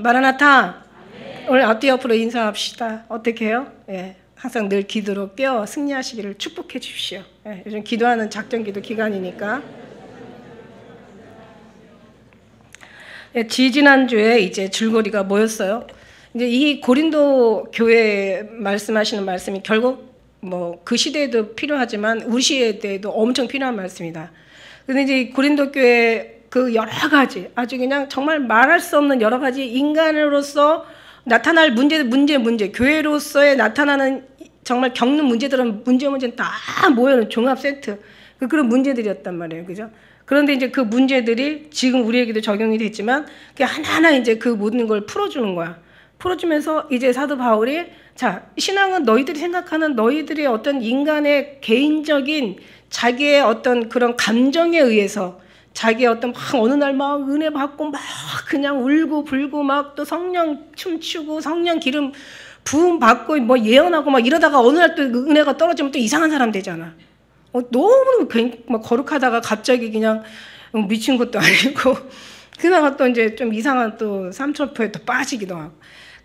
마라나타. 오늘 앞뒤 옆으로 인사합시다. 어떻게 해요? 예, 항상 늘 기도로 깨어 승리하시기를 축복해 주십시오. 예, 요즘 기도하는 작전기도 기간이니까. 예, 지지난주에 이제 줄거리가 뭐였어요? 이제 이 고린도 교회 말씀하시는 말씀이 결국 뭐 그 시대에도 필요하지만 우리 시대에도 엄청 필요한 말씀이다. 근데 이제 고린도 교회 그 여러 가지 아주 그냥 정말 말할 수 없는 여러 가지 인간으로서 나타날 문제, 교회로서의 나타나는 정말 겪는 문제들은 문제는 다 모여놓은 종합 세트. 그런 문제들이었단 말이에요. 그죠? 그런데 이제 그 문제들이 지금 우리에게도 적용이 됐지만 하나하나 이제 그 모든 걸 풀어주는 거야. 풀어주면서 이제 사도 바울이 자, 신앙은 너희들이 생각하는 너희들의 어떤 인간의 개인적인 자기의 어떤 그런 감정에 의해서 자기의 어떤 막 어느 날 막 은혜 받고 막 그냥 울고 불고 막 또 성령 춤추고 성령 기름 부음 받고 뭐 예언하고 막 이러다가 어느 날 또 은혜가 떨어지면 또 이상한 사람 되잖아. 너무 막 거룩하다가 갑자기 그냥 미친 것도 아니고 그나마 또 이제 좀 이상한 또 삼천포에 또 빠지기도 하고.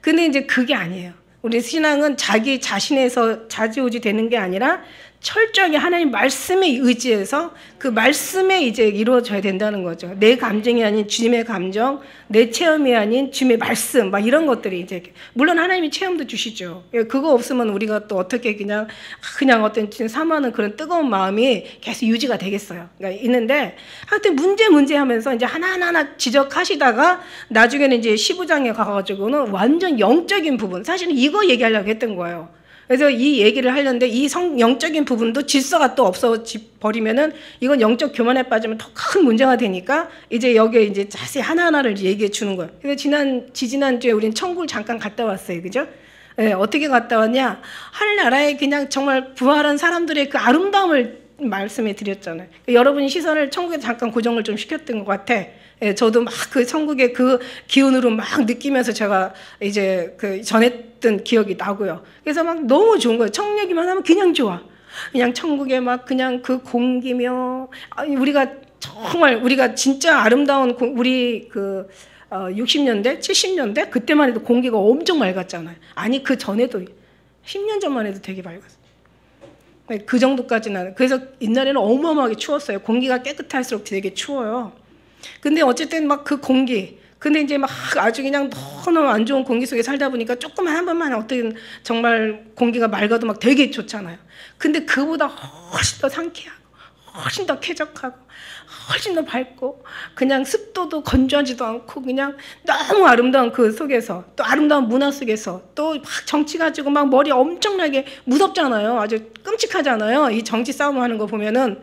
근데 이제 그게 아니에요. 우리 신앙은 자기 자신에서 좌지우지 되는 게 아니라 철저하게 하나님 말씀에 의지해서 그 말씀에 이제 이루어져야 된다는 거죠. 내 감정이 아닌 주님의 감정, 내 체험이 아닌 주님의 말씀, 막 이런 것들이 이제 물론 하나님이 체험도 주시죠. 그거 없으면 우리가 또 어떻게 그냥 어떤 사모하는 그런 뜨거운 마음이 계속 유지가 되겠어요. 그러니까 있는데 하여튼 문제 하면서 이제 하나하나 지적하시다가 나중에는 이제 15장에 가가지고는 완전 영적인 부분, 사실은 이거 얘기하려고 했던 거예요. 그래서 이 얘기를 하려는데 이 영적인 부분도 질서가 또 없어 버리면은 이건 영적 교만에 빠지면 더 큰 문제가 되니까 이제 여기에 이제 자세히 하나하나를 얘기해 주는 거예요. 그래서 지난주에 우리는 천국을 잠깐 갔다 왔어요. 그죠? 예, 어떻게 갔다 왔냐? 하늘나라에 그냥 정말 부활한 사람들의 그 아름다움을 말씀해 드렸잖아요. 여러분이 시선을 천국에 잠깐 고정을 좀 시켰던 것 같아. 예, 저도 막 그 천국의 그 기운으로 막 느끼면서 제가 이제 그 전했던 기억이 나고요. 그래서 막 너무 좋은 거예요. 청 얘기만 하면 그냥 좋아. 그냥 천국에 막 그냥 그 공기며 우리가 진짜 아름다운 우리 그 60년대, 70년대 그때만 해도 공기가 엄청 맑았잖아요. 아니 그 전에도 10년 전만 해도 되게 맑았어요. 그 정도까지는. 그래서 옛날에는 어마어마하게 추웠어요. 공기가 깨끗할수록 되게 추워요. 근데 어쨌든 막 그 공기, 근데 이제 막 아주 그냥 너무 안 좋은 공기 속에 살다 보니까 조금만 한 번만 어떤 정말 공기가 맑아도 막 되게 좋잖아요. 근데 그보다 훨씬 더 상쾌하고 훨씬 더 쾌적하고 훨씬 더 밝고 그냥 습도도 건조하지도 않고 그냥 너무 아름다운 그 속에서 또 아름다운 문화 속에서 또 막 정치 가지고 막 머리 엄청나게 무섭잖아요. 아주 끔찍하잖아요. 이 정치 싸움하는 거 보면은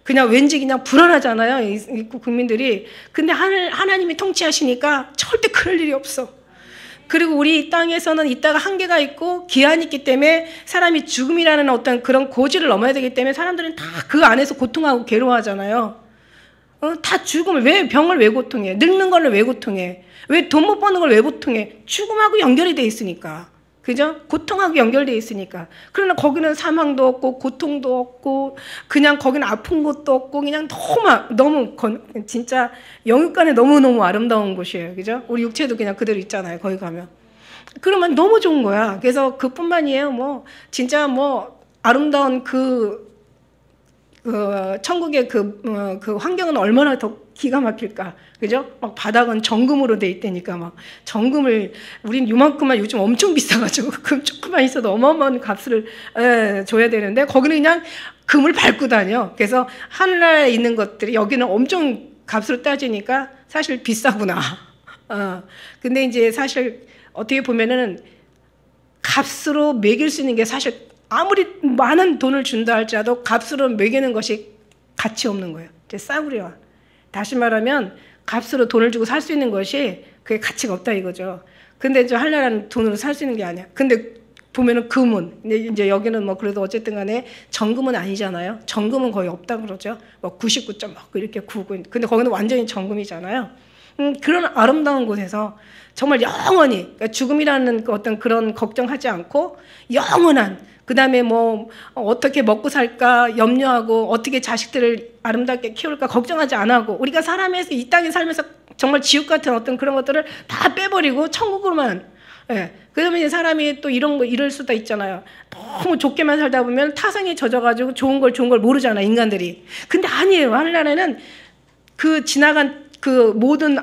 그냥 왠지 그냥 불안하잖아요. 이 국민들이. 근데 하나님이 통치하시니까 절대 그럴 일이 없어. 그리고 우리 이 땅에서는 이따가 한계가 있고 기한이 있기 때문에 사람이 죽음이라는 어떤 그런 고지를 넘어야 되기 때문에 사람들은 다 그 안에서 고통하고 괴로워하잖아요. 다 죽음을, 왜 병을 왜 고통해? 늙는 걸 왜 고통해? 왜 돈 못 버는 걸 왜 고통해? 죽음하고 연결이 돼 있으니까. 그죠? 고통하고 연결되어 있으니까. 그러나 거기는 사망도 없고 고통도 없고 그냥 거기는 아픈 것도 없고 그냥 너무 진짜 영육간에 너무너무 아름다운 곳이에요. 그죠? 우리 육체도 그냥 그대로 있잖아요. 거기 가면. 그러면 너무 좋은 거야. 그래서 그뿐만이에요. 뭐 진짜 뭐 아름다운 천국의 그 환경은 얼마나 더 기가 막힐까. 그죠? 막 바닥은 정금으로 돼 있다니까 막 정금을 우린 요만큼만 요즘 엄청 비싸가지고 금 조금만 있어도 어마어마한 값을 줘야 되는데 거기는 그냥 금을 밟고 다녀. 그래서 하늘나라에 있는 것들이 여기는 엄청 값으로 따지니까 사실 비싸구나. 근데 이제 사실 어떻게 보면은 값으로 매길 수 있는 게 사실 아무리 많은 돈을 준다 할지라도 값으로 매기는 것이 가치 없는 거예요. 이제 싸구려와. 다시 말하면 값으로 돈을 주고 살 수 있는 것이 그게 가치가 없다 이거죠. 근데 저 하늘나라는 돈으로 살 수 있는 게 아니야. 근데 보면은 금은 이제 여기는 뭐 그래도 어쨌든 간에 정금은 아니잖아요. 정금은 거의 없다 그러죠. 뭐 99점 막 이렇게 구고 근데 거기는 완전히 정금이잖아요. 그런 아름다운 곳에서 정말 영원히 그러니까 죽음이라는 어떤 그런 걱정하지 않고 영원한 그다음에 뭐 어떻게 먹고 살까 염려하고 어떻게 자식들을 아름답게 키울까 걱정하지 안 하고 우리가 사람에서 이 땅에 살면서 정말 지옥 같은 어떤 그런 것들을 다 빼버리고 천국으로만. 예. 그러면 이제 사람이 또 이런 거 이럴 수도 있잖아요. 너무 좋게만 살다 보면 타성에 젖어가지고 좋은 걸 모르잖아, 인간들이. 근데 아니에요. 하늘나라는 그 지나간 그 모든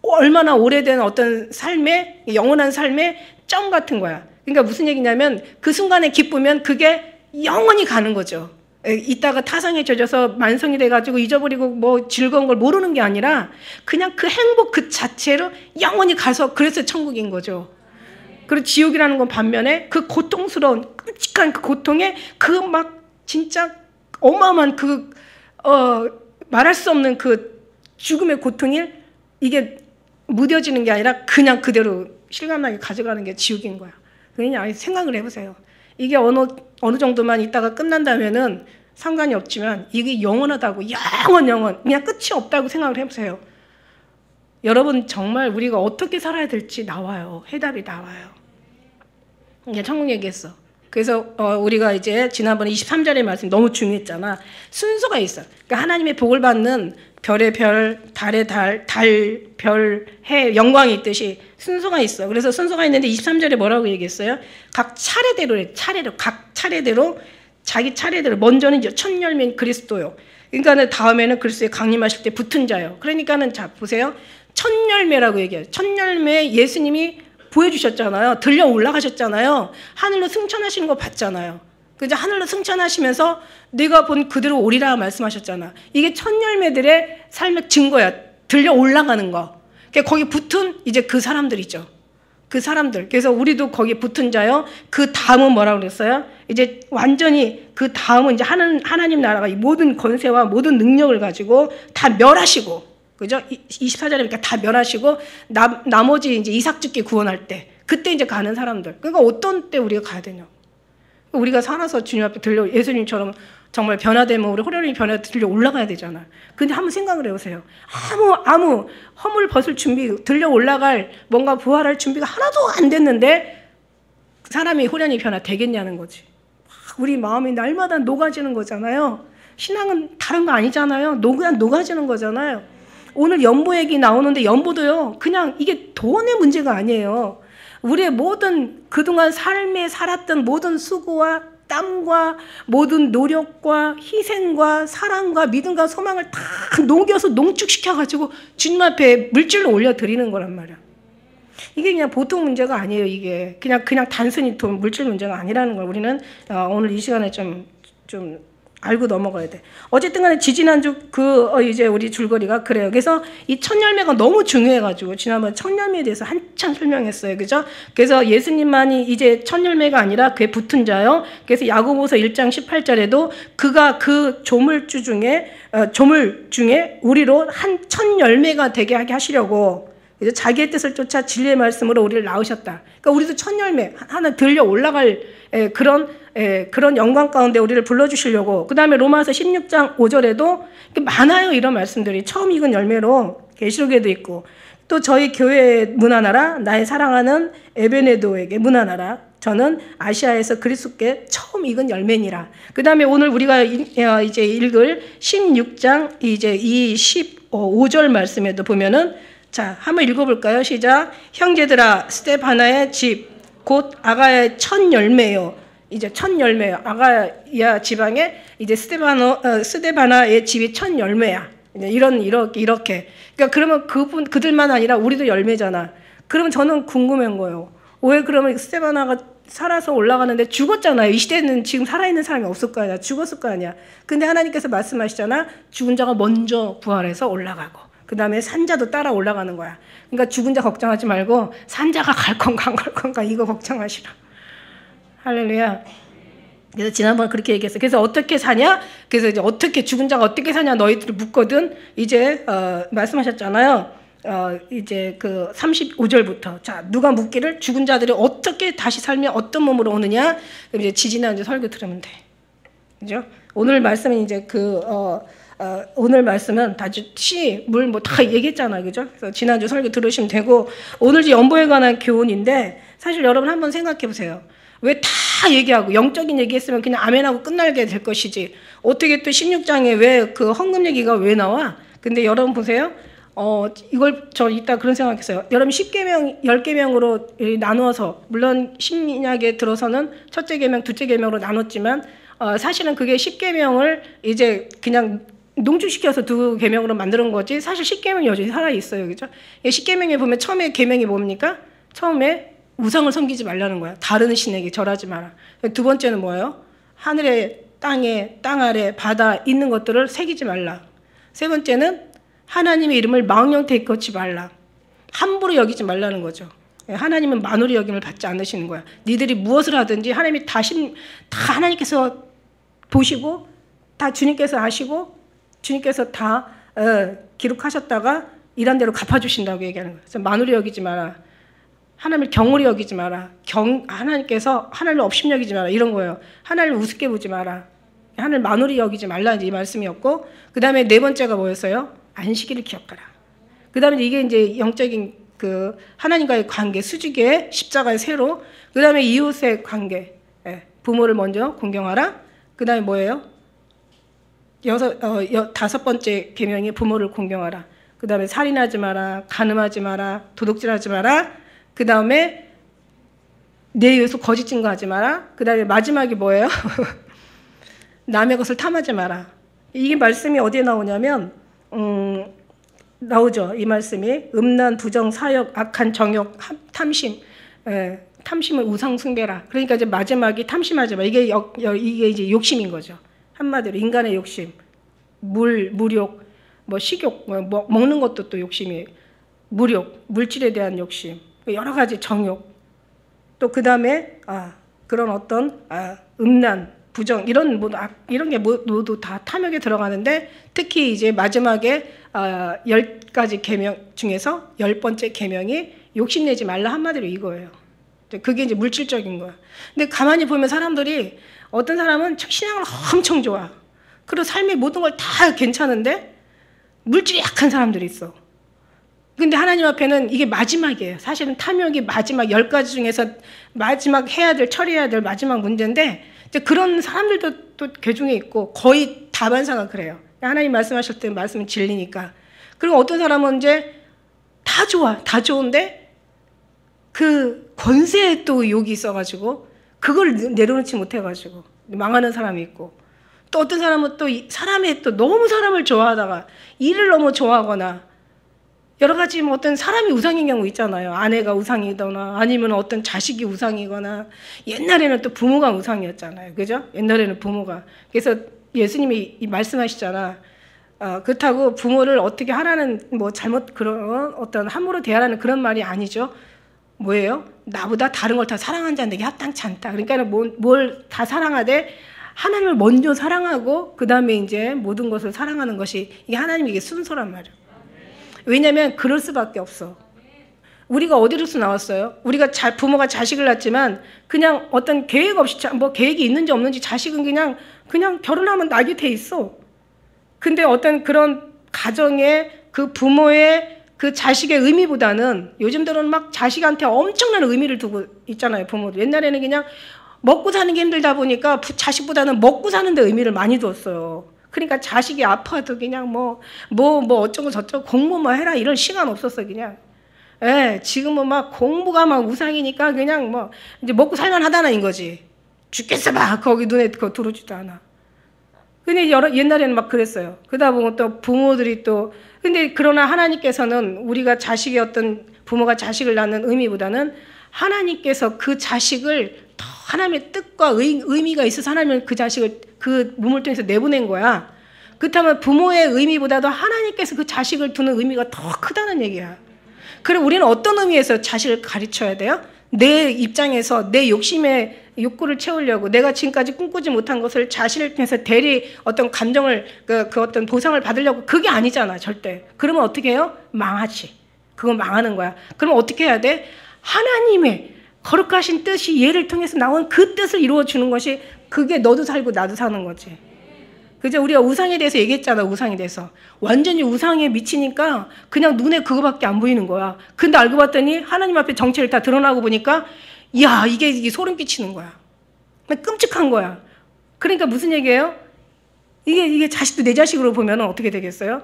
얼마나 오래된 어떤 삶의 영원한 삶의 점 같은 거야. 그러니까 무슨 얘기냐면 그 순간에 기쁘면 그게 영원히 가는 거죠. 이따가 타성에 젖어서 만성이 돼가지고 잊어버리고 뭐 즐거운 걸 모르는 게 아니라 그냥 그 행복 그 자체로 영원히 가서 그래서 천국인 거죠. 그리고 지옥이라는 건 반면에 그 고통스러운 끔찍한 그 고통에 그 막 진짜 어마어마한 그 말할 수 없는 그 죽음의 고통이 이게 무뎌지는 게 아니라 그냥 그대로 실감나게 가져가는 게 지옥인 거야. 그냥 생각을 해보세요. 이게 어느 정도만 있다가 끝난다면은 상관이 없지만 이게 영원하다고 영원 그냥 끝이 없다고 생각을 해보세요. 여러분 정말 우리가 어떻게 살아야 될지 나와요. 해답이 나와요. 이게 천국 얘기했어. 그래서 우리가 이제 지난번에 23절의 말씀 너무 중요했잖아. 순서가 있어. 그러니까 하나님의 복을 받는 별의 별, 달의 달, 별, 해, 영광이 있듯이 순서가 있어. 그래서 순서가 있는데 23절에 뭐라고 얘기했어요? 각 차례대로 자기 차례대로 먼저는 이제 첫 열매인 그리스도요. 그러니까는 다음에는 그리스도의 강림하실 때 붙은 자요. 그러니까는 자 보세요. 첫 열매라고 얘기해요. 첫 열매 예수님이 보여주셨잖아요. 들려 올라가셨잖아요. 하늘로 승천하시는 거 봤잖아요. 그죠? 하늘로 승천하시면서 내가 본 그대로 오리라 말씀하셨잖아. 이게 첫 열매들의 삶의 증거야. 들려 올라가는 거. 그러니까 거기 붙은 이제 그 사람들이죠. 그 사람들. 그래서 우리도 거기 붙은 자요. 그 다음은 뭐라고 그랬어요? 이제 완전히 그 다음은 이제 하나님 나라가 이 모든 권세와 모든 능력을 가지고 다 멸하시고, 그죠? 24절이니까 다 멸하시고 나머지 이제 이삭 죽게 구원할 때 그때 이제 가는 사람들. 그러니까 어떤 때 우리가 가야 되냐? 우리가 살아서 주님 앞에 들려 예수님처럼 정말 변화되면 우리 호련히 변화 들려 올라가야 되잖아. 근데 한번 생각을 해보세요. 아무 허물 벗을 준비, 들려 올라갈 뭔가 부활할 준비가 하나도 안 됐는데 사람이 호련히 변화 되겠냐는 거지. 우리 마음이 날마다 녹아지는 거잖아요. 신앙은 다른 거 아니잖아요. 그냥 녹아지는 거잖아요. 오늘 연보 얘기 나오는데 연보도요. 그냥 이게 돈의 문제가 아니에요. 우리의 모든 그동안 삶에 살았던 모든 수고와 땀과 모든 노력과 희생과 사랑과 믿음과 소망을 다 녹여서 농축시켜가지고 주님 앞에 물질로 올려드리는 거란 말이야. 이게 그냥 보통 문제가 아니에요. 이게 그냥 단순히 돈 물질 문제가 아니라는 걸 우리는 오늘 이 시간에 좀 알고 넘어가야 돼. 어쨌든 간에 지지난주 이제 우리 줄거리가 그래요. 그래서 이 첫 열매가 너무 중요해가지고 지난번 첫 열매에 대해서 한참 설명했어요. 그죠? 그래서 예수님만이 이제 첫 열매가 아니라 그에 붙은 자요. 그래서 야고보서 1장 18절에도 그가 그 조물 중에 우리로 한 첫 열매가 되게 하게 하시려고 이제 자기의 뜻을 쫓아 진리의 말씀으로 우리를 낳으셨다. 그러니까 우리도 첫 열매 하나 들려 올라갈 그런 영광 가운데 우리를 불러주시려고. 그 다음에 로마서 16장 5절에도 많아요. 이런 말씀들이 처음 익은 열매로 계시록에도 있고 또 저희 교회 문안하라 나의 사랑하는 에베네도에게 문안하라 저는 아시아에서 그리스도께 처음 익은 열매니라. 그 다음에 오늘 우리가 이제 읽을 16장 이제 25절 말씀에도 보면은 자 한번 읽어볼까요? 시작. 형제들아 스데바나의 집 곧 아가야의 첫 열매요. 이제 첫 열매요. 아가야 지방에 이제 스데바나의 집이 첫 열매야. 이렇게. 그러니까 그러면 그들만 아니라 우리도 열매잖아. 그러면 저는 궁금한 거예요. 왜 그러면 스데바나가 살아서 올라가는데 죽었잖아요. 이 시대는 지금 살아있는 사람이 없을 거 아니야. 죽었을 거 아니야. 근데 하나님께서 말씀하시잖아. 죽은 자가 먼저 부활해서 올라가고 그 다음에 산자도 따라 올라가는 거야. 그러니까 죽은 자 걱정하지 말고 산자가 갈 건가 안 갈 건가 이거 걱정하시라. 할렐루야. 그래서 지난번에 그렇게 얘기했어요. 그래서 어떻게 사냐? 그래서 이제 어떻게 죽은 자가 어떻게 사냐 너희들이 묻거든. 이제 말씀하셨잖아요. 이제 그 35절부터 자 누가 묻기를 죽은 자들이 어떻게 다시 살면 어떤 몸으로 오느냐? 그럼 이제 지지난 이제 설교 들으면 돼. 그죠? 오늘 말씀은 이제 오늘 말씀은 다시 물 뭐 다 얘기했잖아요. 그죠? 그래서 지난주 설교 들으시면 되고 오늘 연보에 관한 교훈인데 사실 여러분 한번 생각해 보세요. 왜 다 얘기하고 영적인 얘기했으면 그냥 아멘하고 끝나게 될 것이지 어떻게 또 16장에 왜 그 헌금 얘기가 왜 나와? 근데 여러분 보세요. 이걸 저 이따 그런 생각했어요. 여러분 10계명, 10계명으로 나누어서 물론 신약에 들어서는 첫째 계명, 둘째 계명으로 나눴지만 사실은 그게 10계명을 이제 그냥 농축시켜서 두 계명으로 만드는 거지 사실 10계명이 여전히 살아 있어요. 그죠? 10계명에 보면 처음에 계명이 뭡니까? 처음에 우상을 섬기지 말라는 거야. 다른 신에게 절하지 마라. 두 번째는 뭐예요? 하늘에 땅에 땅 아래 바다 있는 것들을 새기지 말라. 세 번째는 하나님의 이름을 망령되이 걷지 말라. 함부로 여기지 말라는 거죠. 하나님은 만홀히 여김을 받지 않으시는 거야. 니들이 무엇을 하든지 하나님이 다 하나님께서 보시고 다 주님께서 아시고 주님께서 다 기록하셨다가 일한 대로 갚아주신다고 얘기하는 거예요. 그래서 만홀히 여기지 마라. 하나님을 경홀히 여기지 마라. 하나님께서 하나님을 업신여기지 마라. 이런 거예요. 하나님을 우습게 보지 마라. 하나님을 만홀히 여기지 말라. 이 말씀이었고 그 다음에 네 번째가 뭐였어요? 안식일을 기억하라. 그 다음에 이게 이제 영적인 그 하나님과의 관계, 수직의 십자가의 세로. 그 다음에 이웃의 관계, 부모를 먼저 공경하라. 그 다음에 뭐예요? 다섯 번째 계명이 부모를 공경하라. 그 다음에 살인하지 마라, 간음하지 마라, 도둑질하지 마라. 그 다음에 내 이웃을 거짓 증거하지 마라. 그 다음에 마지막이 뭐예요? 남의 것을 탐하지 마라. 이게 말씀이 어디에 나오냐면 나오죠. 이 말씀이 음란, 부정, 사역, 악한 정욕, 탐심, 탐심은 우상 숭배라. 그러니까 이제 마지막이 탐심하지 마. 이게 이제 욕심인 거죠. 한마디로 인간의 욕심, 물욕, 뭐 식욕, 뭐 먹는 것도 또 욕심이, 물욕, 물질에 대한 욕심, 여러 가지 정욕. 또 그 다음에 그런 어떤 음란, 부정 이런 게 모두 다 탐욕에 들어가는데 특히 이제 마지막에 10가지 계명 중에서 10번째 계명이 욕심내지 말라 한마디로 이거예요. 그게 이제 물질적인 거야. 근데 가만히 보면 사람들이 어떤 사람은 신앙을 엄청 좋아. 그리고 삶의 모든 걸 다 괜찮은데 물질이 약한 사람들이 있어. 근데 하나님 앞에는 이게 마지막이에요. 사실은 탐욕이 마지막 10가지 중에서 마지막 처리해야 될 마지막 문제인데 이제 그런 사람들도 또 개중에 있고 거의 다반사가 그래요. 하나님 말씀하실 때 말씀은 진리니까. 그리고 어떤 사람은 이제 다 좋아. 다 좋은데 그 권세에 또 욕이 있어가지고 그걸 내려놓지 못해가지고 망하는 사람이 있고 또 어떤 사람은 또 사람이 또 너무 사람을 좋아하다가 일을 너무 좋아하거나 여러 가지 뭐 어떤 사람이 우상인 경우 있잖아요. 아내가 우상이거나 아니면 어떤 자식이 우상이거나 옛날에는 또 부모가 우상이었잖아요. 그죠? 옛날에는 부모가. 그래서 예수님이 말씀하시잖아. 그렇다고 부모를 어떻게 하라는 뭐 잘못 그런 어떤 함부로 대하라는 그런 말이 아니죠. 뭐예요? 나보다 다른 걸 다 사랑하는 자는 내게 합당치 않다. 그러니까 뭘 다 사랑하되 하나님을 먼저 사랑하고 그 다음에 이제 모든 것을 사랑하는 것이 이게 하나님에게 순서란 말이에요. 왜냐하면 그럴 수밖에 없어. 우리가 어디로서 나왔어요? 우리가 부모가 자식을 낳지만 그냥 어떤 계획 없이 뭐 계획이 있는지 없는지 자식은 그냥 결혼하면 나게 돼 있어. 근데 어떤 그런 가정의 그 부모의 그 자식의 의미보다는 요즘들은 막 자식한테 엄청난 의미를 두고 있잖아요. 부모들. 옛날에는 그냥 먹고 사는 게 힘들다 보니까 자식보다는 먹고 사는 데 의미를 많이 두었어요. 그러니까 자식이 아파도 그냥 뭐 어쩌고 저쩌고 공부 뭐 해라 이런 시간 없었어 그냥. 지금은 막 공부가 막 우상이니까 그냥 뭐 이제 먹고 살만 하다는 거지. 죽겠어 봐 거기 눈에 그거 들어오지도 않아. 근데 옛날에는 막 그랬어요. 그러다 보면 또 부모들이 또 근데 그러나 하나님께서는 우리가 자식의 어떤 부모가 자식을 낳는 의미보다는 하나님께서 그 자식을 더 하나님의 뜻과 의미가 있어서 하나님은 그 자식을 그 몸을 통해서 내보낸 거야. 그렇다면 부모의 의미보다도 하나님께서 그 자식을 두는 의미가 더 크다는 얘기야. 그럼 우리는 어떤 의미에서 자식을 가르쳐야 돼요? 내 입장에서 내 욕심의 욕구를 채우려고 내가 지금까지 꿈꾸지 못한 것을 자신을 통해서 대리 어떤 감정을 그 어떤 보상을 받으려고 그게 아니잖아 절대. 그러면 어떻게 해요? 망하지. 그건 망하는 거야. 그럼 어떻게 해야 돼? 하나님의 거룩하신 뜻이 얘를 통해서 나온 그 뜻을 이루어주는 것이 그게 너도 살고 나도 사는 거지. 그죠? 우리가 우상에 대해서 얘기했잖아. 우상에 대해서. 완전히 우상에 미치니까 그냥 눈에 그거밖에 안 보이는 거야. 근데 알고 봤더니 하나님 앞에 정체를 다 드러나고 보니까 야 이게 소름 끼치는 거야. 끔찍한 거야. 그러니까 무슨 얘기예요? 이게 자식도 내 자식으로 보면 어떻게 되겠어요?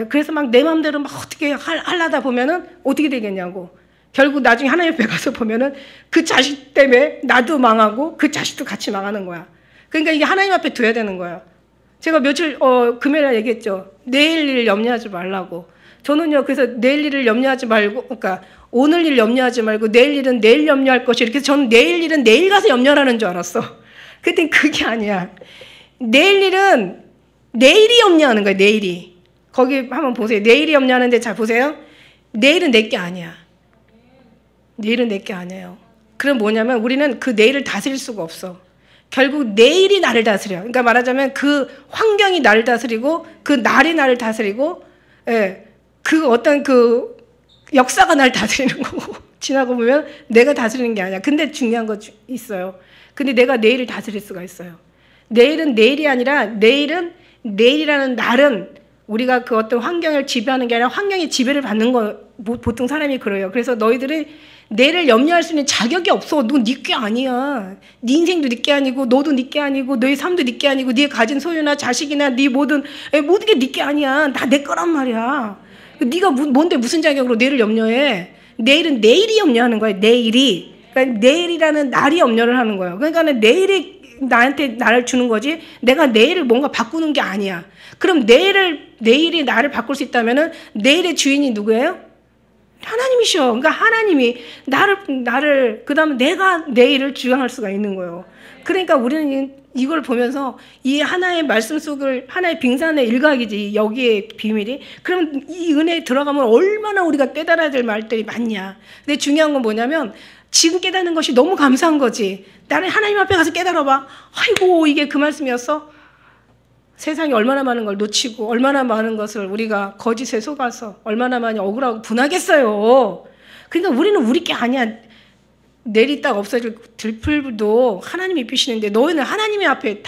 그래서 막 내 마음대로 막 어떻게 하려다 보면은 어떻게 되겠냐고. 결국 나중에 하나님 앞에 가서 보면은 그 자식 때문에 나도 망하고 그 자식도 같이 망하는 거야. 그러니까 이게 하나님 앞에 둬야 되는 거야. 제가 며칠 금요일에 얘기했죠. 내일 일 염려하지 말라고. 저는요, 그래서 내일 일을 염려하지 말고, 그러니까 오늘 일 염려하지 말고 내일 일은 내일 염려할 것이, 이렇게 저는 내일 일은 내일 가서 염려하는 줄 알았어. 그랬더니 그게 아니야. 내일 일은 내일이 염려하는 거야. 내일이. 거기 한번 보세요. 내일이 염려하는데 잘 보세요. 내일은 내 게 아니야. 내일은 내 게 아니에요. 그럼 뭐냐면 우리는 그 내일을 다스릴 수가 없어. 결국 내일이 나를 다스려. 그러니까 말하자면 그 환경이 나를 다스리고 그 날이 나를 다스리고, 예, 그 어떤 그 역사가 나를 다스리는 거고 지나고 보면 내가 다스리는 게 아니야. 근데 중요한 거 있어요. 근데 내가 내일을 다스릴 수가 있어요. 내일은 내일이 아니라 내일이라는 날은 우리가 그 어떤 환경을 지배하는 게 아니라 환경이 지배를 받는 거. 보통 사람이 그래요. 그래서 너희들은 내일을 염려할 수 있는 자격이 없어. 너 네 게 아니야. 네 인생도 네 게 아니고 너도 네 게 아니고 너의 삶도 네 게 아니고 네가 가진 소유나 자식이나 네 모든 게 네 게 아니야. 다 내 거란 말이야. 네가 뭔데 무슨 자격으로 내일을 염려해. 내일은 내일이 염려하는 거야. 내일이. 그러니까 내일이라는 날이 염려를 하는 거예요. 그러니까 내일이 나한테 나를 주는 거지 내가 내일을 뭔가 바꾸는 게 아니야. 그럼 내일이 나를 바꿀 수 있다면은 내일의 주인이 누구예요? 하나님이셔. 그러니까 하나님이 나를 그다음에 내가 내일을 주장할 수가 있는 거예요. 그러니까 우리는 이걸 보면서 이 하나의 말씀 속을 하나의 빙산의 일각이지 여기에 비밀이. 그럼 이 은혜에 들어가면 얼마나 우리가 깨달아야 될 말들이 많냐. 근데 중요한 건 뭐냐면 지금 깨닫는 것이 너무 감사한 거지. 나는 하나님 앞에 가서 깨달아봐. 아이고 이게 그 말씀이었어? 세상에 얼마나 많은 걸 놓치고 얼마나 많은 것을 우리가 거짓에 속아서 얼마나 많이 억울하고 분하겠어요. 그러니까 우리는 우리 게 아니야. 내리 딱 없어질 들풀도 하나님이 피시는데 너희는 하나님의 앞에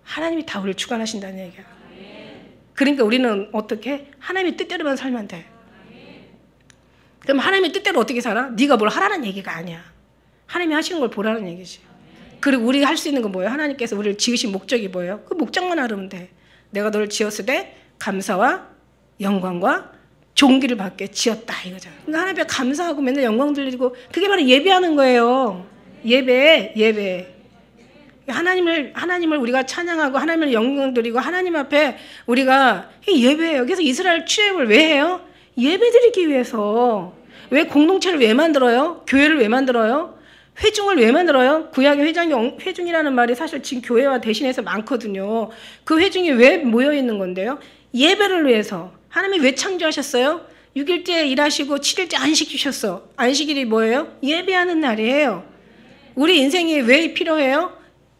하나님이 다 우리를 주관하신다는 얘기야. 그러니까 우리는 어떻게? 하나님의 뜻대로만 살면 돼. 그럼 하나님의 뜻대로 어떻게 살아? 네가 뭘 하라는 얘기가 아니야. 하나님이 하시는 걸 보라는 얘기지. 그리고 우리가 할 수 있는 건 뭐예요? 하나님께서 우리를 지으신 목적이 뭐예요? 그 목적만 알으면 돼. 내가 너를 지었을 때 감사와 영광과 존귀를 받게 지었다 이거잖아. 그러니까 하나님 앞에 감사하고 맨날 영광 돌리고 그게 바로 예배하는 거예요. 예배. 하나님을 우리가 찬양하고 하나님을 영광 돌리고 하나님 앞에 우리가 예배해요. 그래서 이스라엘 출애굽을 왜 해요? 예배드리기 위해서. 왜 공동체를 왜 만들어요? 교회를 왜 만들어요? 회중을 왜 만들어요? 구약의 회중이라는 말이 사실 지금 교회와 대신해서 많거든요. 그 회중이 왜 모여 있는 건데요? 예배를 위해서. 하나님이 왜 창조하셨어요? 6일째 일하시고 7일째 안식 주셨어. 안식일이 뭐예요? 예배하는 날이에요. 우리 인생이 왜 필요해요?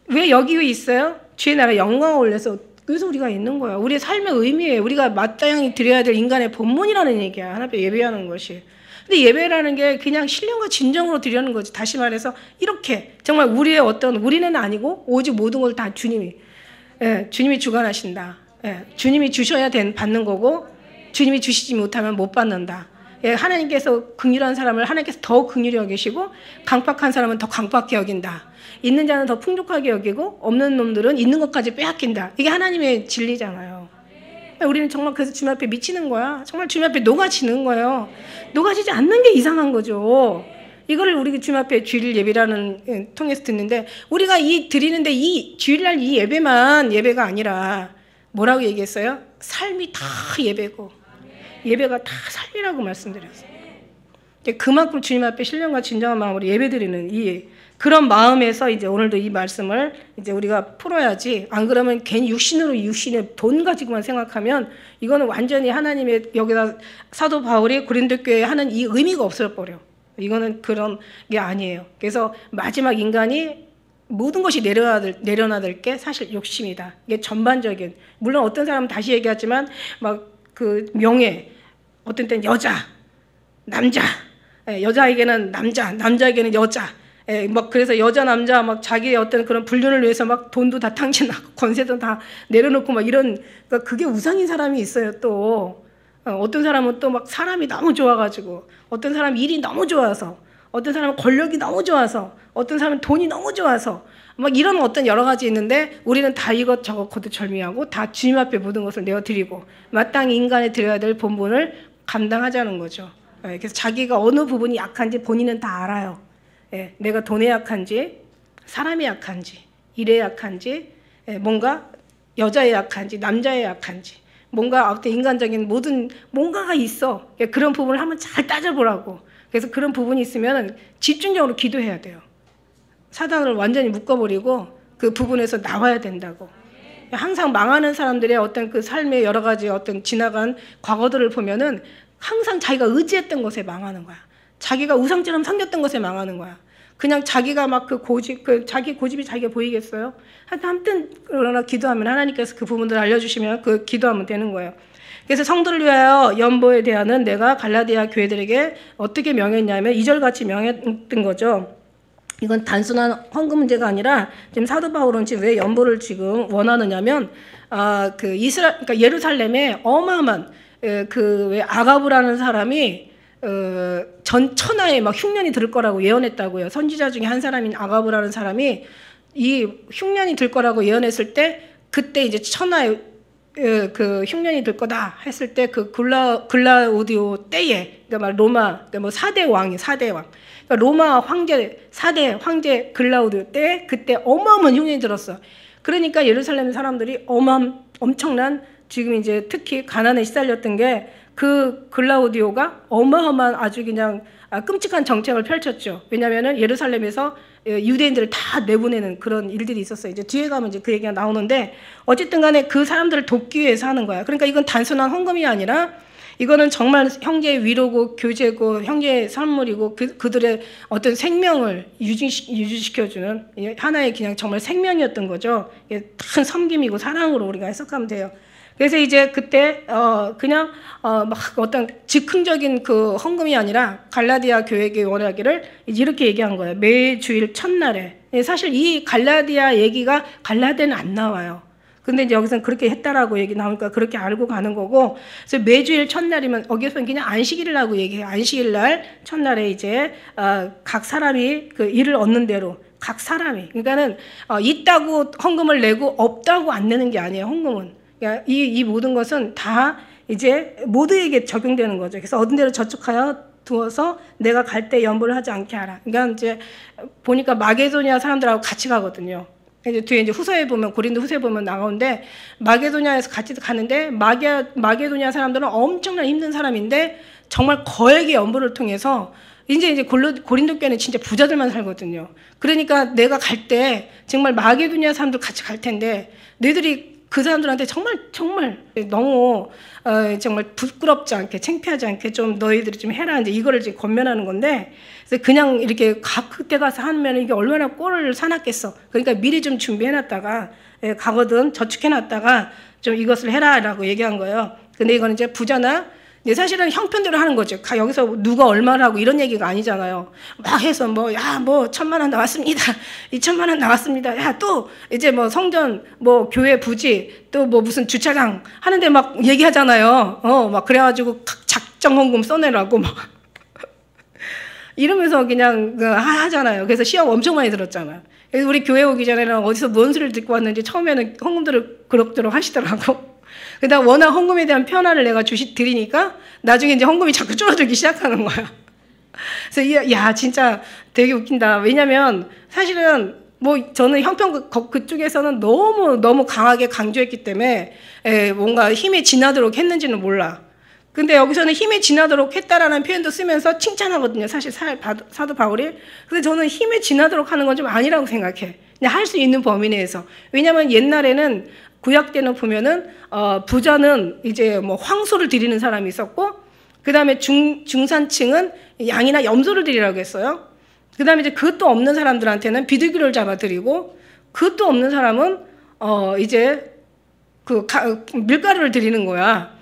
왜 여기 있어요? 주의 나라 영광을 올려서. 그래서 우리가 있는 거야. 우리의 삶의 의미예요. 우리가 마땅히 드려야 될 인간의 본분이라는 얘기야. 하나님 앞에 예배하는 것이. 근데 예배라는 게 그냥 신령과 진정으로 드리는 거지. 다시 말해서 이렇게 정말 우리의 우리는 아니고 오직 모든 걸 다 주님이 주관하신다. 주님이 주셔야 받는 거고 주님이 주시지 못하면 못 받는다. 하나님께서 긍휼한 사람을 하나님께서 더 긍휼히 여기시고 강팍한 사람은 더 강팍히 여긴다. 있는 자는 더 풍족하게 여기고 없는 놈들은 있는 것까지 빼앗긴다. 이게 하나님의 진리잖아요. 우리는 정말 그래서 주님 앞에 미치는 거야. 정말 주님 앞에 녹아지는 거예요. 녹아지지 않는 게 이상한 거죠. 이거를 우리 주님 앞에 주일 예배라는 통해서 듣는데 우리가 드리는데 이 주일날 이 예배만 예배가 아니라 뭐라고 얘기했어요? 삶이 다 예배고 예배가 다 삶이라고 말씀드렸어요. 그만큼 주님 앞에 신령과 진정한 마음으로 예배드리는 그런 마음에서 이제 오늘도 이 말씀을 이제 우리가 풀어야지. 안 그러면 괜히 육신의 돈 가지고만 생각하면 이거는 완전히 하나님의 여기다 사도 바울이 고린도 교회에 하는 이 의미가 없어버려. 이거는 그런 게 아니에요. 그래서 마지막 인간이 모든 것이 내려놔들 게 사실 욕심이다. 이게 전반적인. 물론 어떤 사람은 다시 얘기하지만 막 그 명예, 어떤 때는 여자, 남자, 여자에게는 남자, 남자에게는 여자. 막 그래서 여자 남자 막 자기의 어떤 그런 분류를 위해서 막 돈도 다 탕진하고 권세도 다 내려놓고 막 이런. 그러니까 그게 우상인 사람이 있어요. 또 어떤 사람은 또 막 사람이 너무 좋아가지고 어떤 사람 일이 너무 좋아서 어떤 사람은 권력이 너무 좋아서, 어떤 사람은 돈이 너무 좋아서, 막 이런 어떤 여러 가지 있는데 우리는 다 이것저것 거두절미하고 다 주님 앞에 모든 것을 내어드리고 마땅히 인간에 드려야 될 본분을 감당하자는 거죠. 그래서 자기가 어느 부분이 약한지 본인은 다 알아요. 내가 돈에 약한지, 사람에 약한지, 일에 약한지, 뭔가 여자에 약한지, 남자에 약한지, 뭔가 어떤 인간적인 모든 뭔가가 있어. 그런 부분을 한번 잘 따져보라고. 그래서 그런 부분이 있으면 집중적으로 기도해야 돼요. 사단을 완전히 묶어버리고 그 부분에서 나와야 된다고. 항상 망하는 사람들의 어떤 그 삶의 여러 가지 어떤 지나간 과거들을 보면은 항상 자기가 의지했던 것에 망하는 거야. 자기가 우상처럼 섬겼던 것에 망하는 거야. 그냥 자기가 막 그 고집, 자기 고집이 자기가 보이겠어요? 아무튼 그러나 기도하면 하나님께서 그 부분들을 알려주시면 그 기도하면 되는 거예요. 그래서 성도를 위하여 연보에 대하는 내가 갈라디아 교회들에게 어떻게 명했냐면 2절같이 명했던 거죠. 이건 단순한 헌금 문제가 아니라 지금 사도 바울은 지금 왜 연보를 지금 원하느냐면 그러니까 예루살렘에 어마어마한 그 왜 아가브라는 사람이 전 천하에 막 흉년이 들 거라고 예언했다고요. 선지자 중에 한 사람인 아가브라는 사람이 이 흉년이 들 거라고 예언했을 때 그때 이제 천하에 그 흉년이 들 거다 했을 때 그 글라우디오 때에 그러니까 막 로마 그러니까 뭐 4대 왕이 4대 왕 그러니까 로마 황제 4대 황제 글라우디오 때에 그때 어마어마한 흉년이 들었어. 그러니까 예루살렘 사람들이 엄청난 지금 이제 특히 가난에 시달렸던 게 그 글라우디오가 어마어마한 아주 그냥 끔찍한 정책을 펼쳤죠. 왜냐하면은 예루살렘에서 유대인들을 다 내보내는 그런 일들이 있었어요. 이제 뒤에 가면 이제 그 얘기가 나오는데 어쨌든 간에 그 사람들을 돕기 위해서 하는 거야. 그러니까 이건 단순한 헌금이 아니라 이거는 정말 형제의 위로고 교제고 형제의 선물이고 그들의 어떤 생명을 유지시켜주는 하나의 그냥 정말 생명이었던 거죠. 큰 섬김이고 사랑으로 우리가 해석하면 돼요. 그래서 이제 그때 그냥 막 어떤 즉흥적인 그 헌금이 아니라 갈라디아 교회에게 원하기를 이렇게 얘기한 거예요. 매주일 첫날에. 사실 이 갈라디아 얘기가 갈라디아는 안 나와요. 근데 이제 여기서는 그렇게 했다라고 얘기 나오니까 그렇게 알고 가는 거고, 그래서 매주일 첫날이면 여기서는 그냥 안식일이라고 얘기해요. 안식일 날 첫날에 이제 각 사람이 그 일을 얻는 대로 각 사람이 그러니까는 있다고 헌금을 내고 없다고 안 내는 게 아니에요. 헌금은. 그러니까 이 모든 것은 다 이제 모두에게 적용되는 거죠. 그래서 얻은 대로 저축하여 두어서 내가 갈 때 연보를 하지 않게 하라. 그러니까 이제 보니까 마게도니아 사람들하고 같이 가거든요. 이제 뒤에 이제 후서에 보면 고린도 후서에 보면 나오는데 마게도니아에서 같이 가는데 마게도니아 사람들은 엄청난 힘든 사람인데 정말 거액의 연보를 통해서 이제 고린도 교회는 진짜 부자들만 살거든요. 그러니까 내가 갈 때 정말 마게도니아 사람들 같이 갈 텐데 너희들이 그 사람들한테 정말 너무 정말 부끄럽지 않게 창피하지 않게 좀 너희들이 좀 해라 이제 이거를 지금 권면하는 건데 그래서 그냥 이렇게 그때 가서 하면 이게 얼마나 꼴을 사놨겠어. 그러니까 미리 좀 준비해놨다가 가거든 저축해놨다가 좀 이것을 해라라고 얘기한 거예요. 근데 이거는 이제 부자나 사실은 형편대로 하는 거죠. 여기서 누가 얼마를 하고 이런 얘기가 아니잖아요. 막 해서 뭐 1,000만 원 나왔습니다. 2,000만 원 나왔습니다. 야, 또 이제 뭐 성전, 뭐 교회 부지, 또 뭐 무슨 주차장 하는데 막 얘기하잖아요. 막 그래가지고 작정 헌금 써내라고 막 이러면서 그냥 하잖아요. 그래서 시험 엄청 많이 들었잖아요. 그래서 우리 교회 오기 전에는 어디서 뭔 소리를 듣고 왔는지 처음에는 헌금들을 그럭저럭 하시더라고. 그다음 워낙 헌금에 대한 편안을 내가 드리니까 나중에 이제 헌금이 자꾸 줄어들기 시작하는 거야. 그래서 야 진짜 되게 웃긴다. 왜냐면 사실은 뭐 저는 형편 그쪽에서는 너무 강하게 강조했기 때문에 뭔가 힘에 지나도록 했는지는 몰라. 근데 여기서는 힘에 지나도록 했다라는 표현도 쓰면서 칭찬하거든요. 사실 사도 바울이. 근데 저는 힘에 지나도록 하는 건 좀 아니라고 생각해. 그냥 할 수 있는 범위 내에서. 왜냐면 옛날에는 구약 때는 보면은 부자는 이제 뭐 황소를 드리는 사람이 있었고, 그 다음에 중산층은 양이나 염소를 드리라고 했어요. 그 다음에 이제 그것도 없는 사람들한테는 비둘기를 잡아드리고, 그것도 없는 사람은 이제 밀가루를 드리는 거야.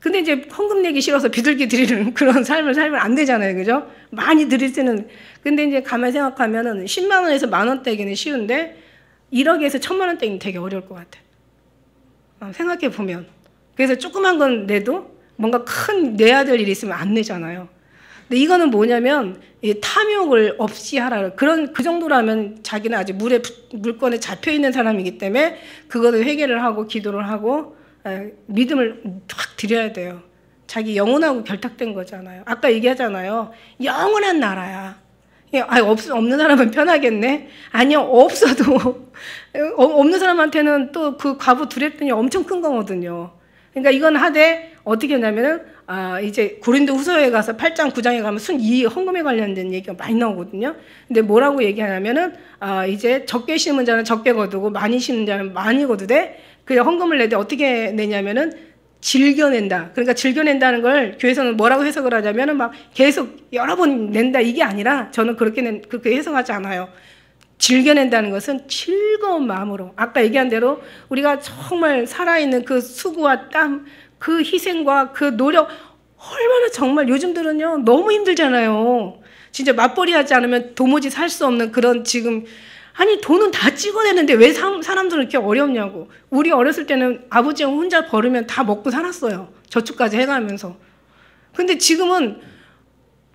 근데 이제 헌금 내기 싫어서 비둘기 드리는 그런 삶을 살면 안 되잖아요, 그죠? 많이 드릴 때는. 근데 이제 가만히 생각하면은 10만 원에서 만 원 떼기는 쉬운데 1억에서 1,000만 원 떼기는 되게 어려울 것 같아. 생각해 보면. 그래서 조그만 건 내도 뭔가 큰 내야 될 일이 있으면 안 내잖아요. 근데 이거는 뭐냐면 이 탐욕을 없이 하라. 그 정도라면 자기는 아직 물건에 잡혀 있는 사람이기 때문에 그거는 회개를 하고 기도를 하고 믿음을 확 드려야 돼요. 자기 영혼하고 결탁된 거잖아요. 아까 얘기하잖아요. 영원한 나라야. 없는 사람은 편하겠네? 아니요, 없어도. 없는 사람한테는 또 그 과부 두렵더니 엄청 큰 거거든요. 그러니까 이건 하되 어떻게 하냐면은, 이제 고린도 후서에 가서 8장, 9장에 가면 이 헌금에 관련된 얘기가 많이 나오거든요. 근데 뭐라고 얘기하냐면은, 이제 적게 심은 자는 적게 거두고 많이 심은 자는 많이 거두되, 그냥 헌금을 내되 어떻게 내냐면은, 즐겨낸다. 그러니까 즐겨낸다는 걸 교회에서는 뭐라고 해석을 하냐면은 막 계속 여러 번 낸다 이게 아니라 저는 그렇게 해석하지 않아요. 즐겨낸다는 것은 즐거운 마음으로 아까 얘기한 대로 우리가 정말 살아있는 그 수고와 땀, 그 희생과 그 노력 얼마나 정말 요즘들은요 너무 힘들잖아요. 진짜 맞벌이 하지 않으면 도무지 살 수 없는 그런 지금 아니 돈은 다 찍어내는데 왜 사람들은 이렇게 어렵냐고. 우리 어렸을 때는 아버지 형 혼자 벌으면 다 먹고 살았어요. 저축까지 해가면서. 근데 지금은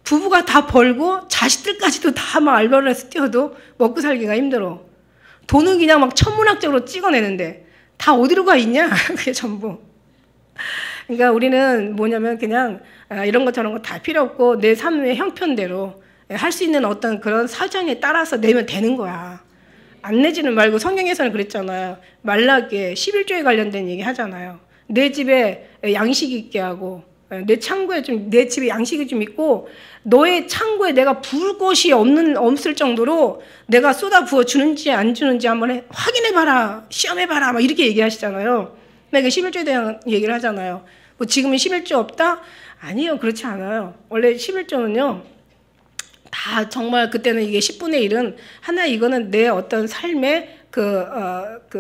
부부가 다 벌고 자식들까지도 다 막 알바를 해서 뛰어도 먹고 살기가 힘들어. 돈은 그냥 막 천문학적으로 찍어내는데 다 어디로 가 있냐? 그게 전부. 그러니까 우리는 뭐냐면 그냥 이런 거 저런 거 다 필요 없고 내 삶의 형편대로 할 수 있는 어떤 그런 사정에 따라서 내면 되는 거야. 안 내지는 말고 성경에서는 그랬잖아요. 말라기에 11조에 관련된 얘기 하잖아요. 내 집에 양식이 있게 하고 내 창고에 내 집에 양식이 좀 있고 너의 창고에 내가 부을 곳이 없을 정도로 내가 쏟아 부어 주는지 안 주는지 한번 확인해봐라. 시험해봐라. 막 이렇게 얘기하시잖아요. 내가 11조에 대한 얘기를 하잖아요. 뭐 지금은 11조 없다? 아니요. 그렇지 않아요. 원래 11조는요. 다 정말 그때는 이게 10분의 1은 하나 이거는 내 어떤 삶의 그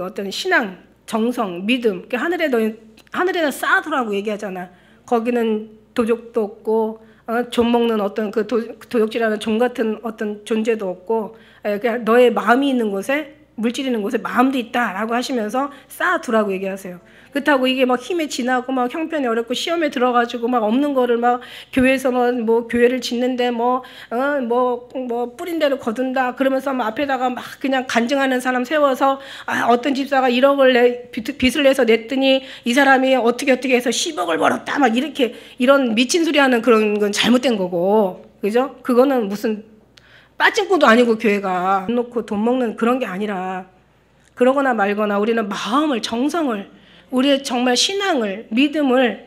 어떤 신앙, 정성, 믿음. 하늘에는 쌓아두라고 얘기하잖아. 거기는 도적도 없고 좀 먹는 어떤 그 도적질하는 종 같은 어떤 존재도 없고 그냥 너의 마음이 있는 곳에 물질이 있는 곳에 마음도 있다라고 하시면서 쌓아두라고 얘기하세요. 그렇다고 이게 막 힘에 지나고 막 형편이 어렵고 시험에 들어가지고 막 없는 거를 막 교회에서는 뭐 교회를 짓는데 뭐 뿌린 대로 거둔다 그러면서 막 앞에다가 막 그냥 간증하는 사람 세워서 어떤 집사가 1억을 빚을 내서 냈더니 이 사람이 어떻게 해서 10억을 벌었다 막 이렇게 이런 미친 소리 하는 그런 건 잘못된 거고 그죠? 그거는 무슨 빠진코도 아니고 교회가 놓고 돈 먹는 그런 게 아니라 그러거나 말거나 우리는 마음을 정성을 우리의 정말 신앙을 믿음을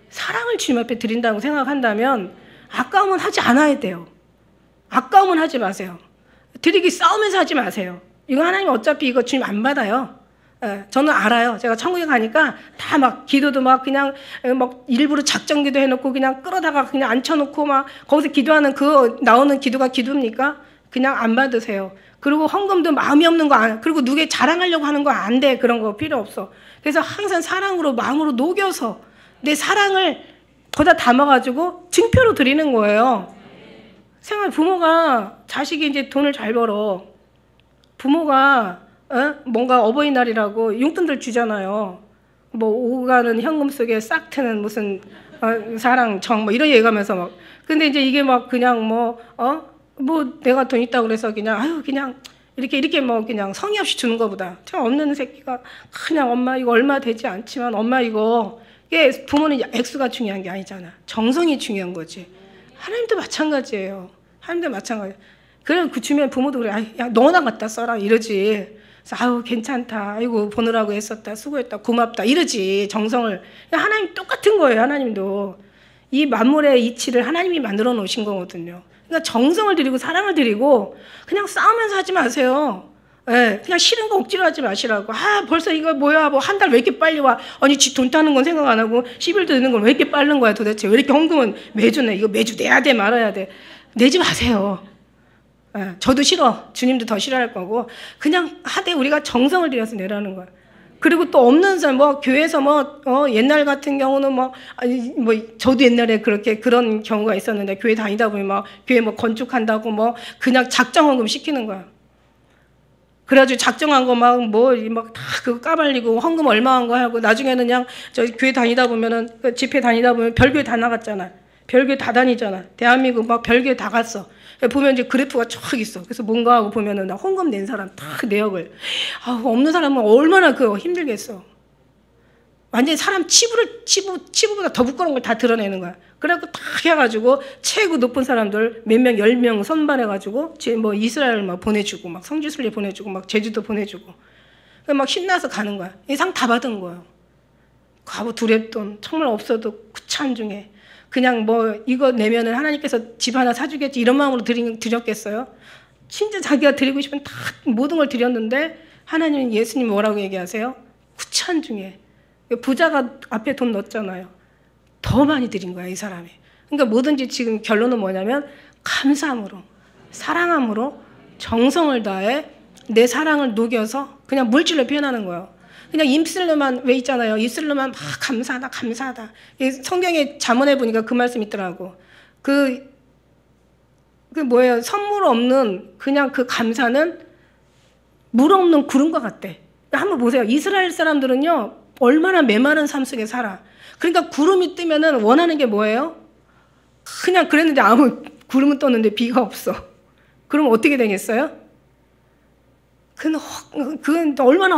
사랑을 주님 앞에 드린다고 생각한다면 아까우면 하지 않아야 돼요. 아까우면 하지 마세요. 드리기 싸우면서 하지 마세요. 이거 하나님 어차피 이거 주님 안 받아요. 저는 알아요. 제가 천국에 가니까 다 막 기도도 막 그냥 막 일부러 작정 기도 해놓고 그냥 끌어다가 그냥 앉혀놓고 막 거기서 기도하는 그 나오는 기도가 기도입니까? 그냥 안 받으세요. 그리고 헌금도 마음이 없는 거 안, 그리고 누구에 자랑하려고 하는 거 안 돼. 그런 거 필요 없어. 그래서 항상 사랑으로 마음으로 녹여서 내 사랑을 거기다 담아가지고 증표로 드리는 거예요. 생활 부모가 자식이 이제 돈을 잘 벌어. 부모가 뭔가 어버이날이라고 용돈들 주잖아요. 뭐 오가는 현금 속에 싹 트는 무슨 사랑 정 뭐 이런 얘기하면서 막 근데 이제 이게 막 그냥 뭐 내가 돈 있다고 그래서 그냥 그냥 이렇게 뭐 그냥 성의 없이 주는 것보다 참 없는 새끼가 그냥 엄마 이거 얼마 되지 않지만 엄마 이게 부모는 액수가 중요한 게 아니잖아. 정성이 중요한 거지. 하나님도 마찬가지예요. 하나님도 마찬가지. 그래 그 주면 부모도 그래. 야 너나 갖다 써라 이러지. 그래서 괜찮다. 아이고 보느라고 애썼다. 수고했다. 고맙다. 이러지. 정성을. 하나님 똑같은 거예요. 하나님도. 이 만물의 이치를 하나님이 만들어 놓으신 거거든요. 그러니까 정성을 드리고 사랑을 드리고 그냥 싸우면서 하지 마세요. 그냥 싫은 거 억지로 하지 마시라고. 벌써 이거 뭐야 뭐 한 달 왜 이렇게 빨리 와. 아니 지 돈 따는 건 생각 안 하고 10일도 되는 건 왜 이렇게 빠른 거야 도대체. 왜 이렇게 헌금은 매주 내. 이거 매주 내야 돼 말아야 돼. 내지 마세요. 저도 싫어. 주님도 더 싫어할 거고 그냥 하되 우리가 정성을 들여서 내라는 거야. 그리고 또 없는 사람 교회에서 옛날 같은 경우는 저도 옛날에 그런 경우가 있었는데 교회 다니다 보면 교회 건축한다고 그냥 작정헌금 시키는 거야. 그래가지고 작정한 거 다 그거 까발리고 헌금 얼마 한 거 하고 나중에는 그냥 저 교회 다니다 보면은 집회 다니다 보면 별교회 다 나갔잖아. 별교회 다 다니잖아. 대한민국 막 별교회 다 갔어. 보면 이제 그래프가 쫙 있어. 그래서 뭔가 하고 보면은 나 헌금 낸 사람 딱 내역을. 없는 사람은 얼마나 힘들겠어. 완전히 사람 치부보다 더 부끄러운 걸 다 드러내는 거야. 그래갖고 딱 해가지고 최고 높은 사람들 몇 명, 10명 선발해가지고 뭐 이스라엘 막 보내주고 막 성지순례 보내주고 막 제주도 보내주고 막 신나서 가는 거야. 이 상 다 받은 거예요. 과부 두랩돈 정말 없어도 구찬 중에 그냥 뭐 이거 내면은 하나님께서 집 하나 사주겠지 이런 마음으로 드렸겠어요? 진짜 자기가 드리고 싶은 다 모든 걸 드렸는데 하나님은 예수님 뭐라고 얘기하세요? 구찬 중에 부자가 앞에 돈 넣었잖아요. 더 많이 드린 거야 이 사람이. 그러니까 뭐든지 지금 결론은 뭐냐면 감사함으로 사랑함으로 정성을 다해 내 사랑을 녹여서 그냥 물질로 표현하는 거예요. 그냥 입술로만 왜 있잖아요. 입술로만 막 감사하다 감사하다. 성경에 잠언에 보니까 그 말씀 있더라고. 그 뭐예요. 선물 없는 그냥 그 감사는 물 없는 구름과 같대. 한번 보세요. 이스라엘 사람들은요. 얼마나 메마른 삶 속에 살아. 그러니까 구름이 뜨면은 원하는 게 뭐예요? 그냥 그랬는데 구름은 떴는데 비가 없어. 그럼 어떻게 되겠어요? 그건 얼마나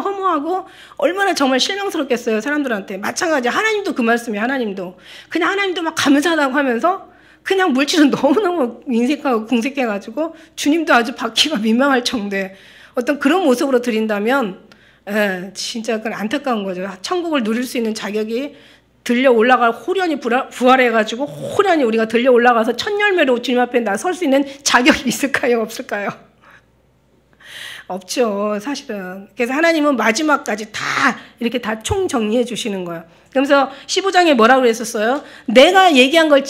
허무하고 얼마나 정말 실망스럽겠어요. 사람들한테. 마찬가지 하나님도 그 말씀이에요. 하나님도. 그냥 하나님도 막 감사하다고 하면서 그냥 물질은 너무너무 인색하고 궁색해가지고 주님도 아주 받기가 민망할 정도의 어떤 그런 모습으로 드린다면 진짜 그건 안타까운 거죠. 천국을 누릴 수 있는 자격이 들려 올라갈 호련히 부활해가지고 호련히 우리가 들려 올라가서 첫 열매로 주님 앞에 나설 수 있는 자격이 있을까요? 없을까요? 없죠, 사실은. 그래서 하나님은 마지막까지 다 이렇게 다 총정리해 주시는 거예요. 그러면서 15장에 뭐라고 그랬었어요? 내가 얘기한 걸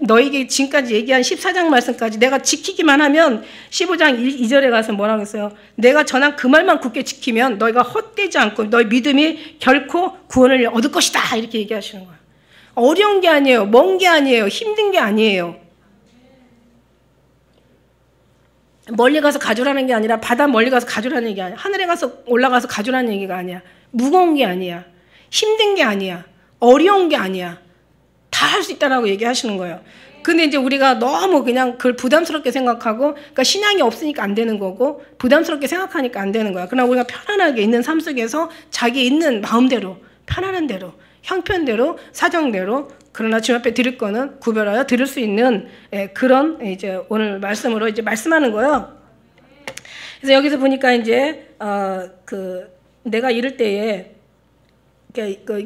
너에게 지금까지 얘기한 14장 말씀까지 내가 지키기만 하면 15장 2절에 가서 뭐라고 했어요? 내가 전한 그 말만 굳게 지키면 너희가 헛되지 않고 너희 믿음이 결코 구원을 얻을 것이다. 이렇게 얘기하시는 거예요. 어려운 게 아니에요. 먼 게 아니에요. 힘든 게 아니에요. 멀리 가서 가져라는 게 아니라 바다 멀리 가서 가져라는 얘기 아니야. 하늘에 가서 올라가서 가져라는 얘기가 아니야. 무거운 게 아니야. 힘든 게 아니야. 어려운 게 아니야. 다 할 수 있다라고 얘기하시는 거예요. 근데 이제 우리가 너무 그냥 그걸 부담스럽게 생각하고, 그러니까 신앙이 없으니까 안 되는 거고, 부담스럽게 생각하니까 안 되는 거야. 그러나 우리가 편안하게 있는 삶 속에서 자기 있는 마음대로, 편안한 대로, 형편대로, 사정대로, 그러나 주님 앞에 드릴 거는 구별하여 드릴 수 있는 그런 이제 오늘 말씀으로 이제 말씀하는 거예요. 그래서 여기서 보니까 이제 내가 이럴 때에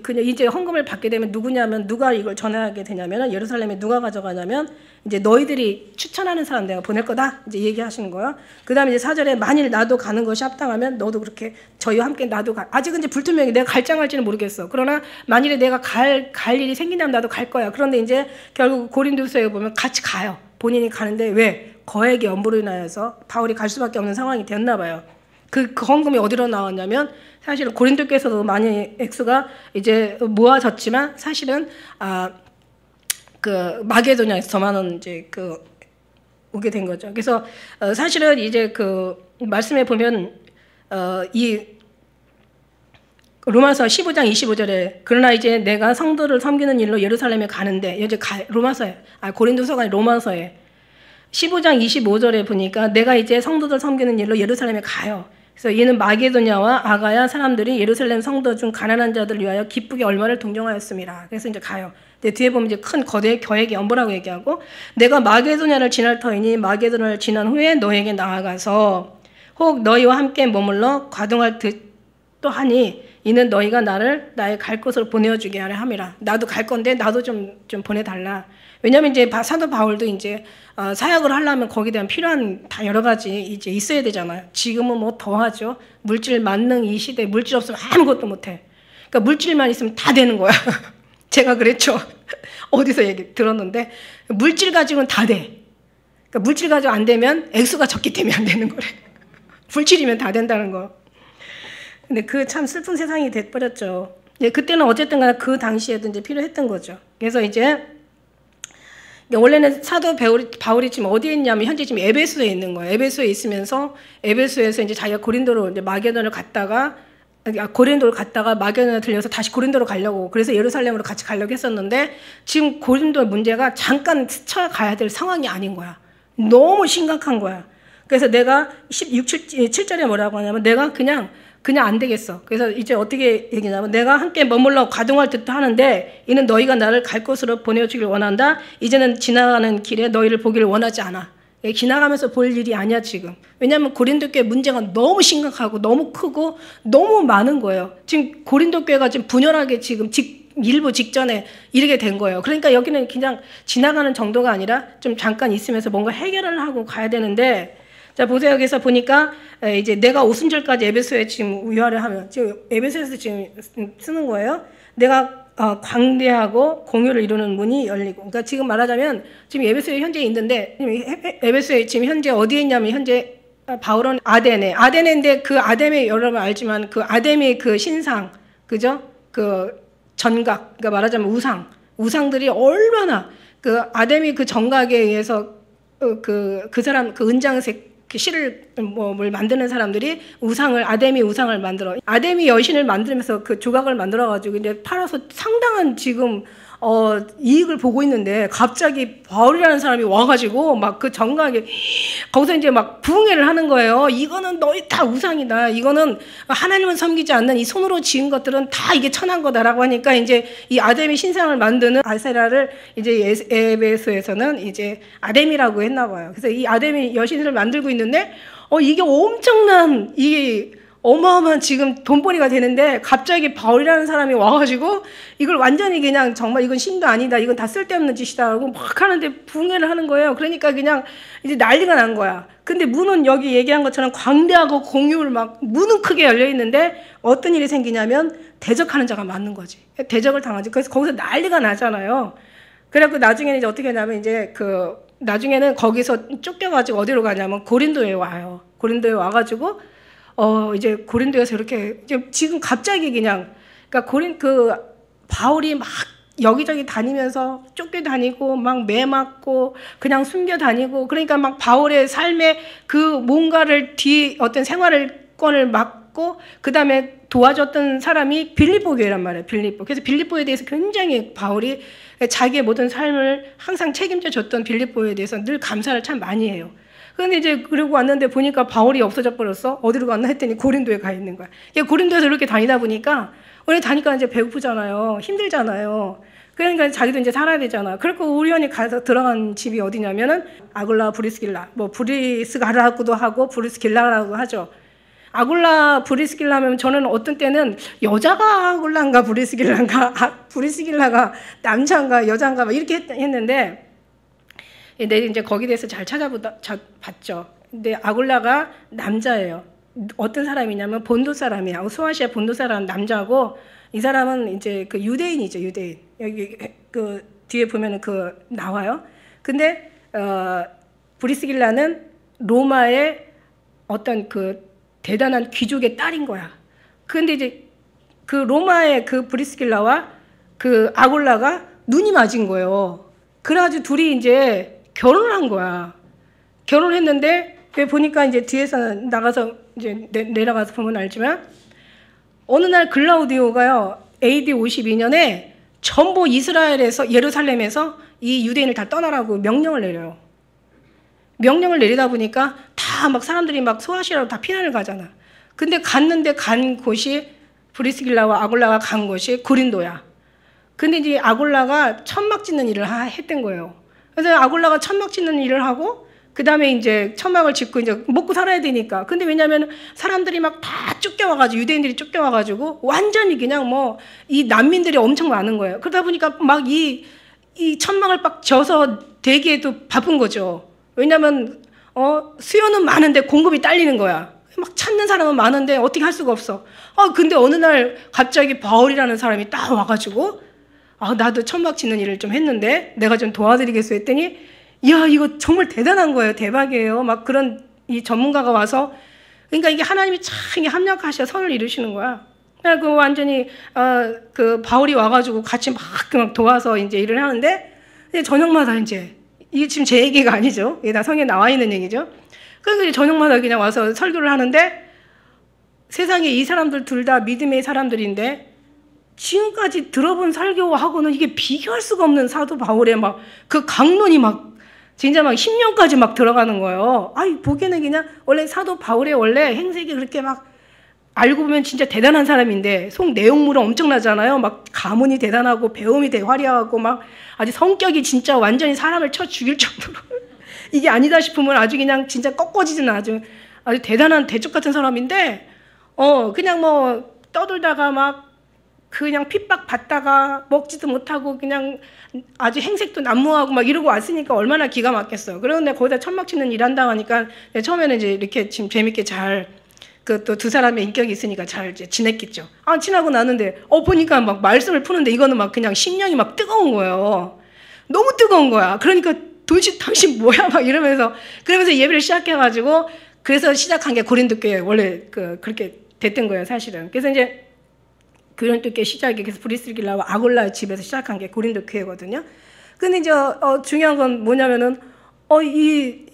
그냥 이제 헌금을 받게 되면 누구냐면 누가 이걸 전하게 되냐면 예루살렘에 누가 가져가냐면 이제 너희들이 추천하는 사람 내가 보낼 거다 이제 얘기하시는 거예요. 그다음에 이제 4절에 만일 나도 가는 것이 합당하면 너도 그렇게 저희와 함께 나도 아직은 이제 불투명해. 내가 갈지 안 갈지는 모르겠어. 그러나 만일에 내가 갈 일이 생긴다면 나도 갈 거야. 그런데 이제 결국 고린도서에 보면 같이 가요. 본인이 가는데 왜? 거액의 엄부로 인하여서 바울이 갈 수밖에 없는 상황이 되었나 봐요. 그 헌금이 어디로 나왔냐면 사실은 고린도께서도 많이 액수가 이제 모아졌지만 사실은 그 마게도냐에서 더 많은 이제 오게 된 거죠. 그래서 사실은 이제 그 말씀에 보면 이 로마서 15장 25절에 그러나 이제 내가 성도를 섬기는 일로 예루살렘에 가는데 이제 로마서에 고린도서가 아니라 로마서에 15장 25절에 보니까 내가 이제 성도들 섬기는 일로 예루살렘에 가요. 그래서 이는 마게도냐와 아가야 사람들이 예루살렘 성도 중 가난한 자들을 위하여 기쁘게 얼마를 동정하였습니다. 그래서 이제 가요. 근데 뒤에 보면 이제 큰 거대 거액의 연보라고 얘기하고 내가 마게도냐를 지날 터이니 마게도냐를 지난 후에 너에게 나아가서 혹 너희와 함께 머물러 과동할 듯도 하니 이는 너희가 나의 갈 곳으로 보내어주게 하려 함이라. 나도 갈 건데 나도 좀 보내달라. 왜냐하면 이제 사도 바울도 이제 사역을 하려면 거기에 대한 필요한 다 여러 가지 이제 있어야 되잖아요. 지금은 뭐 더하죠. 물질 만능 이 시대에 물질 없으면 아무것도 못해. 그러니까 물질만 있으면 다 되는 거야. 제가 그랬죠. 어디서 얘기 들었는데 물질 가지고는 다 돼. 그러니까 물질 가지고 안 되면 액수가 적기 때문에 안 되는 거래. 물질이면 다 된다는 거. 근데 그 참 슬픈 세상이 돼버렸죠. 그때는 어쨌든 간에 그 당시에도 이제 필요했던 거죠. 그래서 이제 원래는 사도 바울이 지금 어디에 있냐면 현재 지금 에베소에 있는 거예요. 에베소에 있으면서 에베소에서 이제 자기가 고린도로 이제 마게도를 갔다가 고린도를 갔다가 마게도냐에 들려서 다시 고린도로 가려고, 그래서 예루살렘으로 같이 가려고 했었는데 지금 고린도 문제가 잠깐 스쳐가야 될 상황이 아닌 거야. 너무 심각한 거야. 그래서 내가 7절에 뭐라고 하냐면 내가 그냥 안 되겠어. 그래서 이제 어떻게 얘기냐면 내가 함께 머물러 가동할 듯도 하는데 이는 너희가 나를 갈 곳으로 보내주길 원한다. 이제는 지나가는 길에 너희를 보기를 원하지 않아. 지나가면서 볼 일이 아니야 지금. 왜냐하면 고린도 교회 문제가 너무 심각하고 너무 크고 너무 많은 거예요. 지금 고린도 교회가 지금 분열하게 지금 일부 직전에 이르게 된 거예요. 그러니까 여기는 그냥 지나가는 정도가 아니라 좀 잠깐 있으면서 뭔가 해결을 하고 가야 되는데, 자 보세요. 여기서 보니까 이제 내가 오순절까지 에베소에 지금 위화를 하면, 지금 에베소에서 지금 쓰는 거예요. 내가 광대하고 공유를 이루는 문이 열리고. 그러니까 지금 말하자면 지금 에베소에 현재 있는데, 에베소에 지금 현재 어디에 있냐면 현재 바울은 아데네인데 그 아데메 여러분 알지만 그 아데메 그 신상, 그죠? 그 전각, 그러니까 말하자면 우상들이 얼마나 그 아데미 그 정각에 의해서 그 사람 그 은장색 그 실을 뭘 만드는 사람들이 아데미 우상을 만들어, 아데미 여신을 만들면서 그 조각을 만들어 가지고 이제 팔아서 상당한 지금 이익을 보고 있는데, 갑자기 바울이라는 사람이 와가지고 막 그 정각에 거기서 이제 막 부흥회를 하는 거예요. 이거는 너희 다 우상이다. 이거는 하나님을 섬기지 않는 이 손으로 지은 것들은 다 이게 천한 거다라고 하니까 이제 이 아데미 신상을 만드는 아세라를 이제 에베소에서는 이제 아데미라고 했나 봐요. 그래서 이 아데미 여신을 만들고 있는데 이게 엄청난 이 어마어마한 지금 돈벌이가 되는데, 갑자기 바울이라는 사람이 와가지고 이걸 완전히 그냥 정말 이건 신도 아니다, 이건 다 쓸데없는 짓이다라고 막 하는데 부흥회를 하는 거예요. 그러니까 그냥 이제 난리가 난 거야. 근데 문은 여기 얘기한 것처럼 광대하고 공유를 막 문은 크게 열려 있는데 어떤 일이 생기냐면 대적하는 자가 맞는 거지. 대적을 당하지. 그래서 거기서 난리가 나잖아요. 그래갖고 나중에는 이제 어떻게 하냐면 이제 나중에는 거기서 쫓겨가지고 어디로 가냐면 고린도에 와요. 고린도에 와가지고 이제 고린도에서 이렇게 지금 갑자기 그냥, 그러니까 바울이 막 여기저기 다니면서 쫓겨다니고 막 매맞고 그냥 숨겨다니고, 그러니까 막 바울의 삶에 그 뭔가를 어떤 생활권을 막고 그 다음에 도와줬던 사람이 빌립보 교회란 말이에요. 빌립보. 그래서 빌립보에 대해서 굉장히 바울이 자기의 모든 삶을 항상 책임져 줬던 빌립보에 대해서 늘 감사를 참 많이 해요. 근데 이제 그러고 왔는데 보니까 바울이 없어져 버렸어. 어디로 갔나 했더니 고린도에 가 있는 거야. 고린도에서 이렇게 다니다 보니까 이제 배고프잖아요. 힘들잖아요. 그러니까 자기도 이제 살아야 되잖아. 그리고 우연히 가서 들어간 집이 어디냐면은 아굴라 브리스길라, 뭐 브리스가라고도 하고 브리스길라라고 하죠. 아굴라 브리스길라면 저는 어떤 때는 여자가 아굴라인가 브리스길라인가, 브리스길라가 남자인가 여자인가 막 이렇게 했는데, 내 이제 거기에 대해서 잘 봤죠. 근데 아굴라가 남자예요. 어떤 사람이냐면 본도 사람이야. 소아시아 본도 사람 남자고, 이 사람은 이제 그 유대인이죠, 유대인. 여기 그 뒤에 보면은 나와요. 근데 브리스길라는 로마의 어떤 그 대단한 귀족의 딸인 거야. 근데 이제 그 로마의 그 브리스길라와 그 아굴라가 눈이 맞은 거예요. 그래가지고 둘이 이제 결혼을 한 거야. 결혼했는데 보니까 이제 뒤에서 나가서 이제 내려가서 보면 알지만, 어느 날 글라우디오가요, AD 52년에 전부 이스라엘에서 예루살렘에서 이 유대인을 다 떠나라고 명령을 내려요. 명령을 내리다 보니까 다 막 사람들이 막 소아시아로 다 피난을 가잖아. 근데 간 곳이 브리스길라와 아굴라가 간 곳이 고린도야. 근데 이제 아굴라가 천막 짓는 일을 했던 거예요. 그래서 아굴라가 천막 짓는 일을 하고 그 다음에 이제 천막을 짓고 이제 먹고 살아야 되니까. 근데 왜냐면 사람들이 막 다 쫓겨와가지고, 유대인들이 쫓겨와가지고 완전히 그냥 뭐 이 난민들이 엄청 많은 거예요. 그러다 보니까 막 이 천막을 막 져서 대기에도 바쁜 거죠. 왜냐면 수요는 많은데 공급이 딸리는 거야. 막 찾는 사람은 많은데 어떻게 할 수가 없어. 근데 어느 날 갑자기 바울이라는 사람이 딱 와가지고, 나도 천막 짓는 일을 좀 했는데 내가 좀 도와드리겠어 했더니, 이야, 이거 정말 대단한 거예요. 대박이에요. 막 그런 이 전문가가 와서, 그러니까 이게 하나님이 참 이게 합력하셔 선을 이루시는 거야. 그 완전히 그 바울이 와가지고 같이 막 도와서 이제 일을 하는데, 이제 저녁마다 이제 이게 지금 제 얘기가 아니죠. 이게 다 성경에 나와 있는 얘기죠. 그래서 이제 저녁마다 그냥 와서 설교를 하는데, 세상에 이 사람들 둘 다 믿음의 사람들인데 지금까지 들어본 설교하고는 이게 비교할 수가 없는 사도 바울의 막 그 강론이 막 진짜 막 10년까지 막 들어가는 거예요. 아이, 보기에는 그냥 원래 사도 바울의 원래 행색이 그렇게 막 알고 보면 진짜 대단한 사람인데 속 내용물은 엄청나잖아요. 막 가문이 대단하고 배움이 되게 화려하고 막 아주 성격이 진짜 완전히 사람을 쳐 죽일 정도로 이게 아니다 싶으면 아주 그냥 진짜 꺾어지는 아주 대단한 대적 같은 사람인데 그냥 뭐 떠들다가 막 그냥 핍박 받다가 먹지도 못하고 그냥 아주 행색도 난무하고 막 이러고 왔으니까 얼마나 기가 막혔어요. 그런데 거기다 천막 치는 일 한다고 하니까 처음에는 이제 이렇게 지금 재밌게 잘 그 또 두 사람의 인격이 있으니까 잘 이제 지냈겠죠. 지나고 나는데 보니까 막 말씀을 푸는데 이거는 막 그냥 심령이 막 뜨거운 거예요. 너무 뜨거운 거야. 그러니까 도대체 당신 뭐야 막 이러면서 그러면서 예배를 시작해가지고 그래서 시작한 게 고린도 교회 원래 그렇게 됐던 거예요 사실은. 그래서 이제 고린도 교회 시작이 그래서 브리스길라와 아굴라의 집에서 시작한 게 고린도 교회거든요. 근데 이제 중요한 건 뭐냐면은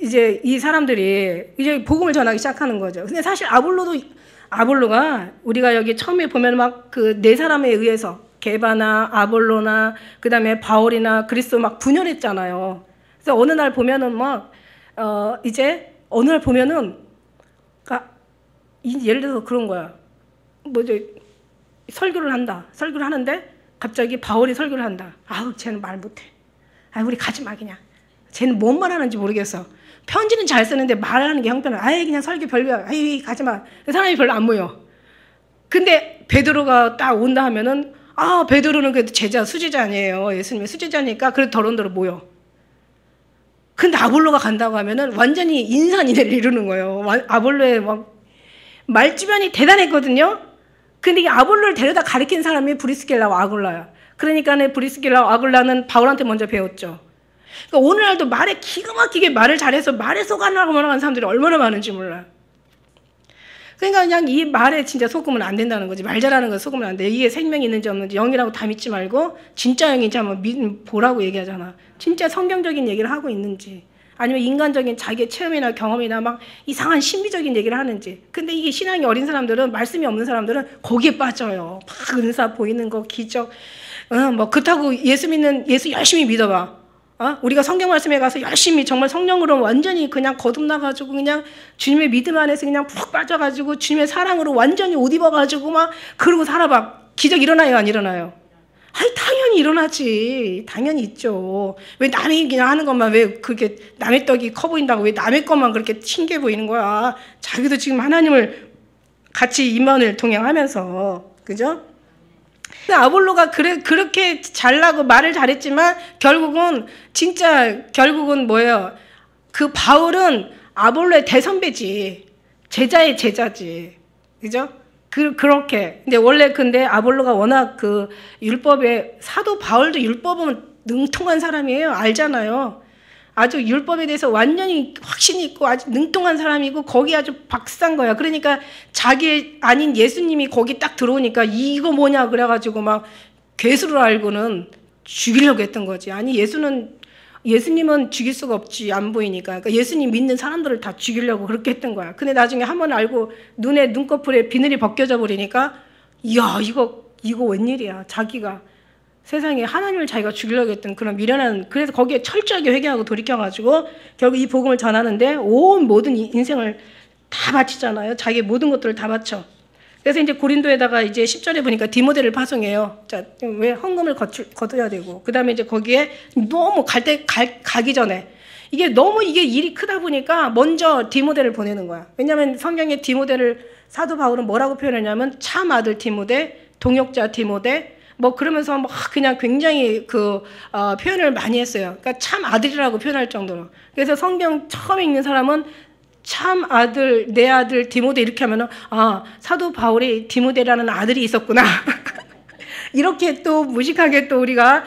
이제 이 사람들이 이제 복음을 전하기 시작하는 거죠. 근데 사실 아볼로가 우리가 여기 처음에 보면 막 그 네 사람에 의해서 게바나 아볼로나 그다음에 바울이나 그리스도 막 분열했잖아요. 그래서 어느 날 보면은 막 이제 어느 날 보면은 예를 들어서 그런 거야. 뭐죠? 설교를 한다. 설교를 하는데 갑자기 바울이 설교를 한다. 쟤는 말 못해. 우리 가지 마 그냥. 쟤는 뭔 말하는지 모르겠어. 편지는 잘 쓰는데 말하는 게 형편은 그냥 설교 별로야. 가지 마. 사람이 별로 안 모여. 근데 베드로가 딱 온다 하면은 베드로는 그래도 수제자 아니에요. 예수님의 수제자니까 그래도 더러운대로 모여. 근데 아볼로가 간다고 하면은 완전히 인산인해를 이루는 거예요. 아볼로의 막 말주변이 대단했거든요. 근데 이 아볼로를 데려다 가르친 사람이 브리스길라와 아굴라야. 그러니까 브리스길라와 아굴라는 바울한테 먼저 배웠죠. 그러니까 오늘날도 말에 기가 막히게 말을 잘해서 말에 속아나가고 하는 사람들이 얼마나 많은지 몰라요. 그러니까 그냥 이 말에 진짜 속으면 안 된다는 거지. 말 잘하는 거 속으면 안 돼. 이게 생명이 있는지 없는지 영이라고 다 믿지 말고 진짜 영인지 한번 보라고 얘기하잖아. 진짜 성경적인 얘기를 하고 있는지 아니면 인간적인 자기의 체험이나 경험이나 막 이상한 신비적인 얘기를 하는지. 근데 이게 신앙이 어린 사람들은 말씀이 없는 사람들은 거기에 빠져요. 막 은사 보이는 거 기적 뭐 그렇다고 예수 열심히 믿어봐. 우리가 성경 말씀에 가서 열심히 정말 성령으로 완전히 그냥 거듭나가지고 그냥 주님의 믿음 안에서 그냥 푹 빠져가지고 주님의 사랑으로 완전히 옷 입어가지고 막 그러고 살아봐. 기적 일어나요 안 일어나요? 당연히 일어나지. 당연히 있죠. 왜 남이 그냥 하는 것만 왜 그렇게 남의 떡이 커 보인다고 왜 남의 것만 그렇게 튕겨 보이는 거야. 자기도 지금 하나님을 같이 임마누엘 동행하면서 그죠? 아볼로가 그렇게 잘나고 말을 잘했지만 결국은 뭐예요? 그 바울은 아볼로의 대선배지. 제자의 제자지. 그죠? 그렇게. 근데 아볼로가 워낙 그 율법에 사도 바울도 율법은 능통한 사람이에요. 알잖아요. 아주 율법에 대해서 완전히 확신이 있고 아주 능통한 사람이고 거기 아주 박사인 거야. 그러니까 자기 아닌 예수님이 거기 딱 들어오니까 이거 뭐냐 그래가지고 막 괴수를 알고는 죽이려고 했던 거지. 예수님은 죽일 수가 없지. 안 보이니까. 그러니까 예수님 믿는 사람들을 다 죽이려고 그렇게 했던 거야. 근데 나중에 한 번 알고 눈꺼풀에 비늘이 벗겨져 버리니까 이야 이거 웬일이야. 자기가 세상에 하나님을 자기가 죽이려고 했던 그런 미련한 그래서 거기에 철저하게 회개하고 돌이켜가지고 결국 이 복음을 전하는데 모든 인생을 다 바치잖아요. 자기의 모든 것들을 다 바쳐. 그래서 이제 고린도에다가 이제 10절에 보니까 디모데를 파송해요. 자, 왜 헌금을 거둬야 되고. 그 다음에 이제 거기에 너무 가기 전에 이게 일이 크다 보니까 먼저 디모데를 보내는 거야. 왜냐하면 성경에 디모데를 사도 바울은 뭐라고 표현하냐면 참 아들 디모데, 동역자 디모데, 뭐 그러면서 막 그냥 굉장히 표현을 많이 했어요. 그러니까 참 아들이라고 표현할 정도로. 그래서 성경 처음에 읽는 사람은 참 아들, 내 아들 디모데 이렇게 하면은 사도 바울이 디모데라는 아들이 있었구나. 이렇게 또 무식하게 또 우리가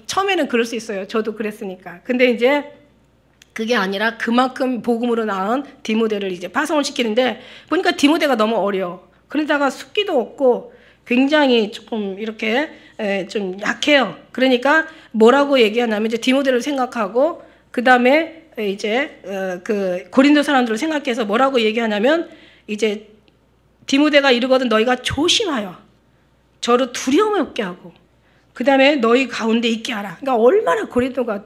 처음에는 그럴 수 있어요. 저도 그랬으니까. 근데 이제 그게 아니라 그만큼 복음으로 낳은 디모데를 이제 파송을 시키는데 보니까 디모데가 너무 어려. 그러다가 숫기도 없고 굉장히 조금 이렇게 좀 약해요. 그러니까 뭐라고 얘기하냐면 이제 디모데를 생각하고 그 다음에 이제 그 고린도 사람들을 생각해서 뭐라고 얘기하냐면 이제 디모데가 이르거든 너희가 조심하여 저를 두려움 없게 하고 그 다음에 너희 가운데 있게 하라. 그러니까 얼마나 고린도가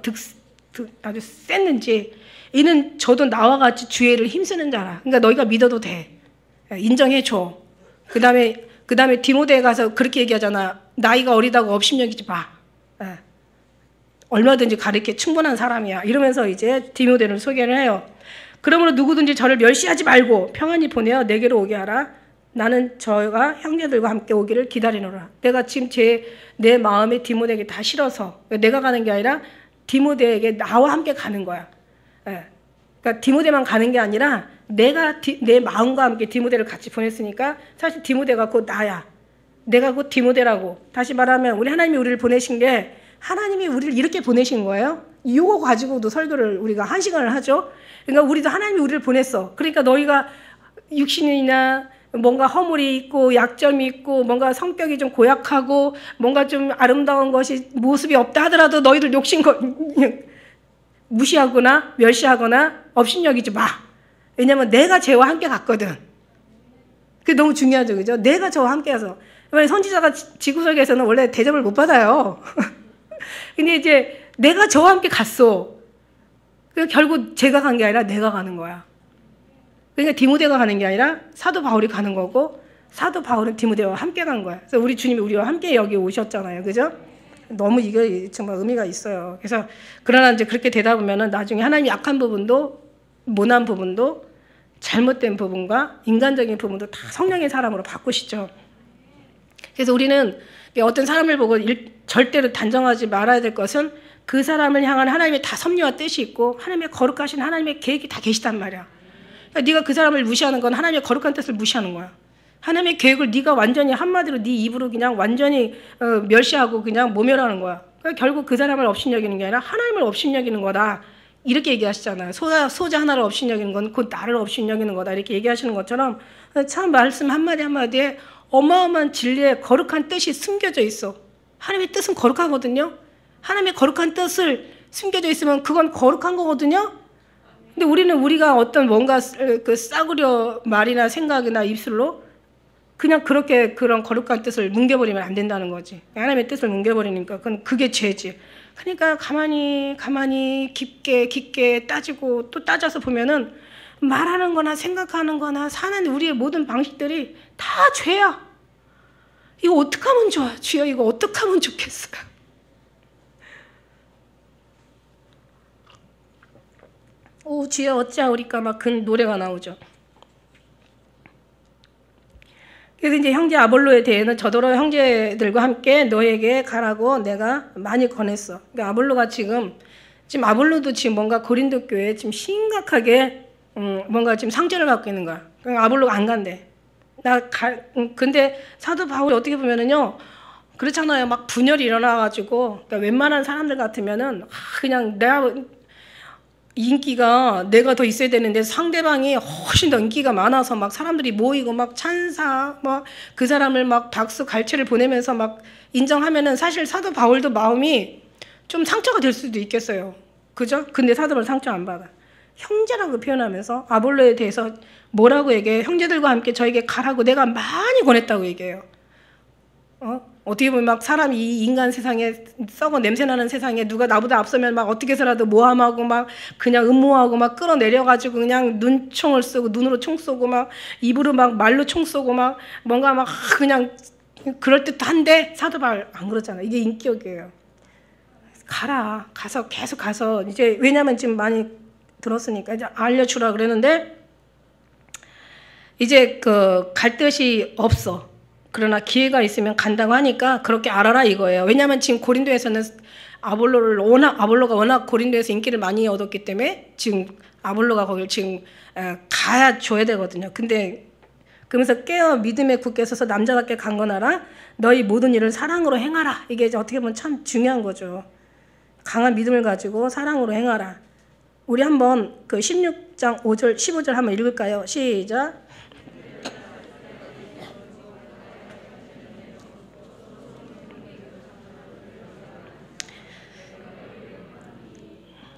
아주 셌는지 이는 저도 나와 같이 주의를 힘쓰는 자라. 그러니까 너희가 믿어도 돼. 인정해줘. 그 다음에 디모데에 가서 그렇게 얘기하잖아. 나이가 어리다고 업신여기지 마. 얼마든지 가르쳐 충분한 사람이야. 이러면서 이제 디모데를 소개를 해요. 그러므로 누구든지 저를 멸시하지 말고 평안히 보내어 내게로 오게 하라. 나는 저가 형제들과 함께 오기를 기다리노라. 내가 지금 내 마음에 디모데에게 다 실어서 내가 가는 게 아니라 디모데에게 나와 함께 가는 거야. 그러니까 디모데만 가는 게 아니라 내가 내 마음과 함께 디모데를 같이 보냈으니까 사실 디모데가 곧 나야. 내가 곧 디모데라고. 다시 말하면 우리 하나님이 우리를 보내신 게 하나님이 우리를 이렇게 보내신 거예요. 이거 가지고도 설교를 우리가 1시간을 하죠. 그러니까 우리도 하나님이 우리를 보냈어. 그러니까 너희가 육신이나 뭔가 허물이 있고 약점이 있고 뭔가 성격이 좀 고약하고 뭔가 좀 아름다운 것이 모습이 없다 하더라도 너희들 욕심 무시하거나 멸시하거나 업신여기지 마. 왜냐면 내가 쟤와 함께 갔거든. 그게 너무 중요하죠. 그죠? 내가 저와 함께 가서. 선지자가 지구설계에서는 원래 대접을 못 받아요. 근데 이제 내가 저와 함께 갔어. 결국 제가 간 게 아니라 내가 가는 거야. 그러니까 디모데가 가는 게 아니라 사도 바울이 가는 거고 사도 바울은 디모데와 함께 간 거야. 그래서 우리 주님이 우리와 함께 여기 오셨잖아요. 그죠? 너무 이게 정말 의미가 있어요. 그래서 그러나 이제 그렇게 되다 보면은 나중에 하나님이 약한 부분도 모난 부분도 잘못된 부분과 인간적인 부분도 다 성령의 사람으로 바꾸시죠. 그래서 우리는 어떤 사람을 보고 절대로 단정하지 말아야 될 것은 그 사람을 향한 하나님의 다 섭리와 뜻이 있고 하나님의 거룩하신 하나님의 계획이 다 계시단 말이야. 그러니까 네가 그 사람을 무시하는 건 하나님의 거룩한 뜻을 무시하는 거야. 하나님의 계획을 네가 완전히 한마디로 네 입으로 그냥 완전히 멸시하고 그냥 모멸하는 거야. 그러니까 결국 그 사람을 업신여기는 게 아니라 하나님을 업신여기는 거다. 이렇게 얘기하시잖아요. 소자 하나를 업신여기는 건 곧 나를 업신여기는 거다. 이렇게 얘기하시는 것처럼 참 말씀 한마디 한마디에 어마어마한 진리의 거룩한 뜻이 숨겨져 있어. 하나님의 뜻은 거룩하거든요. 하나님의 거룩한 뜻을 숨겨져 있으면 그건 거룩한 거거든요. 근데 우리가 어떤 뭔가 그 싸구려 말이나 생각이나 입술로 그냥 그렇게 그런 거룩한 뜻을 뭉개버리면 안 된다는 거지. 하나님의 뜻을 뭉개버리니까 그게 죄지. 그러니까 가만히 깊게 따지고 또 따져서 보면은 말하는 거나 생각하는 거나 사는 우리의 모든 방식들이 다 죄야. 이거 어떻게 하면 좋아? 주여 이거 어떻게 하면 좋겠어요? 오 주여 어찌하오리까 막 그 노래가 나오죠. 그래서 이제 형제 아볼로에 대해서는 저더러 형제들과 함께 너에게 가라고 내가 많이 권했어. 그러니까 아볼로가 지금 아볼로도 지금 뭔가 고린도 교회에 지금 심각하게 뭔가 지금 상처를 받고 있는 거야. 그러니까 아볼로가 안 간대. 근데 사도 바울이 어떻게 보면은요, 그렇잖아요. 막 분열이 일어나가지고, 그러니까 웬만한 사람들 같으면은 그냥 인기가 내가 더 있어야 되는데 상대방이 훨씬 더 인기가 많아서 막 사람들이 모이고 막 찬사 막 그 사람을 막 박수 갈채를 보내면서 막 인정하면은 사실 사도 바울도 마음이 좀 상처가 될 수도 있겠어요. 그죠? 근데 사도 바울 상처 안 받아. 형제라고 표현하면서 아볼로에 대해서 뭐라고 얘기해요? 형제들과 함께 저에게 가라고 내가 많이 권했다고 얘기해요. 어떻게 보면 막 사람이 이 인간 세상에 썩어 냄새나는 세상에 누가 나보다 앞서면 막 어떻게 해서라도 모함하고 막 그냥 음모하고 막 끌어내려가지고 그냥 눈총을 쏘고 눈으로 총 쏘고 막 입으로 막 말로 총 쏘고 막 뭔가 막 그냥 그럴듯한데 사도 바울 안 그렇잖아. 이게 인격이에요. 계속 가서 이제 왜냐면 지금 많이 들었으니까 이제 알려주라 그랬는데 이제 갈 뜻이 없어. 그러나 기회가 있으면 간다고 하니까 그렇게 알아라 이거예요. 왜냐하면 지금 고린도에서는 아볼로가 워낙 고린도에서 인기를 많이 얻었기 때문에 지금 아볼로가 거길 지금 가야 줘야 되거든요. 근데 그러면서 깨어 믿음에 굳게 서서 남자답게 강건하라. 너희 모든 일을 사랑으로 행하라. 이게 이제 어떻게 보면 참 중요한 거죠. 강한 믿음을 가지고 사랑으로 행하라. 우리 한번 그 16장 5절 15절 한번 읽을까요? 시작.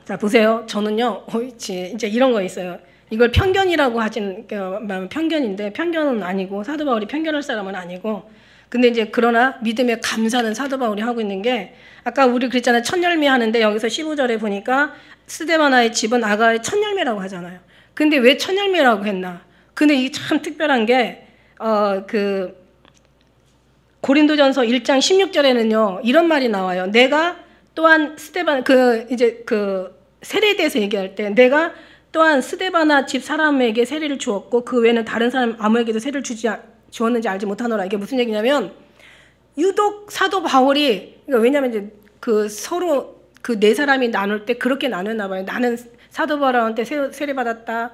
자 보세요. 저는요 이제 이런 거 있어요. 이걸 편견이라고 하진 편견인데 편견은 아니고 사도 바울이 편견할 사람은 아니고 근데 이제 그러나 믿음에 감사는 사도 바울이 하고 있는 게 아까 우리 그랬잖아요. 첫 열매 하는데 여기서 15절에 보니까 스데바나의 집은 아가의 첫 열매라고 하잖아요. 근데 왜 첫 열매라고 했나? 근데 이게 참 특별한 게 고린도전서 1장 16절에는요. 이런 말이 나와요. 내가 또한 스데바나 세례에 대해서 얘기할 때 내가 또한 스데바나 집 사람에게 세례를 주었고 그 외에는 다른 사람 아무에게도 세례를 주었는지 알지 못하노라. 이게 무슨 얘기냐면 유독 사도 바울이 그러니까 왜냐하면 이제 서로 네 사람이 나눌 때 그렇게 나눴나 봐요. 나는 사도 바울한테 세례 받았다.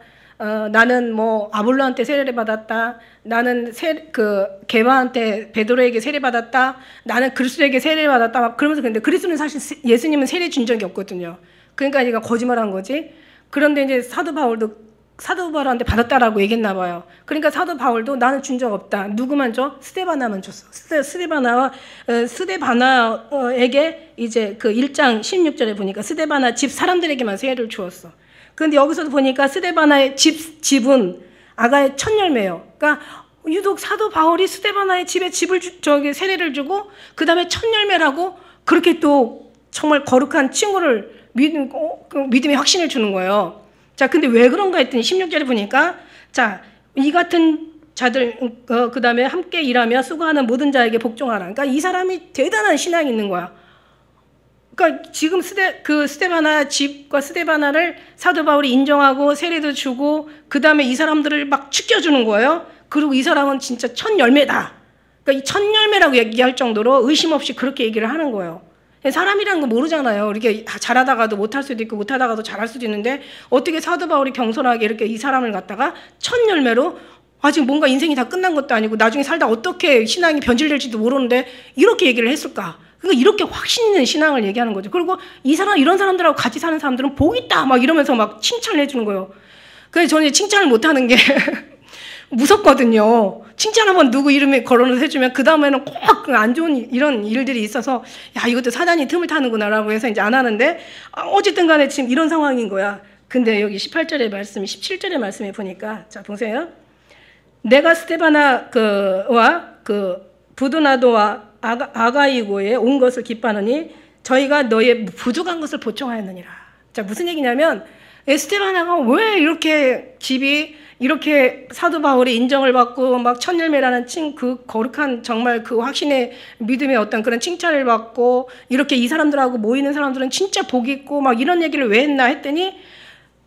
나는 뭐 아볼로한테 세례를 받았다. 나는 게바한테 베드로에게 세례 받았다. 나는 그리스도에게 세례를 받았다. 막 그러면서 근데 그리스도는 사실 예수님은 세례 준 적이 없거든요. 그러니까 얘가 거짓말한 거지. 그런데 이제 사도 바울한테 받았다라고 얘기했나 봐요. 그러니까 사도 바울도 나는 준 적 없다. 누구만 줘? 스데바나만 줬어. 스데바나에게 이제 그 1장 16절에 보니까 스데바나 집 사람들에게만 세례를 주었어. 그런데 여기서도 보니까 스데바나의 집은 아가의 첫 열매예요. 그러니까 유독 사도 바울이 스데바나의 집에 세례를 주고 그 다음에 첫 열매라고 그렇게 또 정말 거룩한 친구를 믿음의 확신을 주는 거예요. 자, 근데 왜 그런가 했더니 16절에 보니까 자, 이 같은 자들 그 다음에 함께 일하며 수고하는 모든 자에게 복종하라. 그러니까 이 사람이 대단한 신앙이 있는 거야. 그러니까 지금 스데바나 집과 스데바나를 사도 바울이 인정하고 세례도 주고 그 다음에 이 사람들을 막 축겨주는 거예요. 그리고 이 사람은 진짜 첫 열매다. 그러니까 이 첫 열매라고 얘기할 정도로 의심 없이 그렇게 얘기를 하는 거예요. 사람이라는 거 모르잖아요. 이렇게 잘하다가도 못할 수도 있고 못하다가도 잘할 수도 있는데 어떻게 사도 바울이 경솔하게 이렇게 이 사람을 갖다가 첫 열매로 아직 뭔가 인생이 다 끝난 것도 아니고 나중에 살다 어떻게 신앙이 변질될지도 모르는데 이렇게 얘기를 했을까? 그러니까 이렇게 확신 있는 신앙을 얘기하는 거죠. 그리고 이런 사람들하고 같이 사는 사람들은 복 있다 막 이러면서 막 칭찬을 해주는 거예요. 그래서 저는 칭찬을 못하는 게 무섭거든요. 칭찬 한번 누구 이름에 거론을 해주면 그 다음에는 꼭 안 좋은 이런 일들이 있어서 야 이것도 사단이 틈을 타는구나라고 해서 이제 안 하는데 어쨌든 간에 지금 이런 상황인 거야. 근데 여기 18절의 말씀이 17절의 말씀에 보니까 자 보세요. 내가 스데바나와 부두나도와 아가이고에 온 것을 기뻐하느니 저희가 너의 부족한 것을 보충하였느니라. 자 무슨 얘기냐면 스데바나가 왜 이렇게 집이 이렇게 사도 바울이 인정을 받고 막 첫 열매라는 그 거룩한 정말 그 확신의 믿음의 어떤 그런 칭찬을 받고 이렇게 이 사람들하고 모이는 사람들은 진짜 복이 있고 막 이런 얘기를 왜 했나 했더니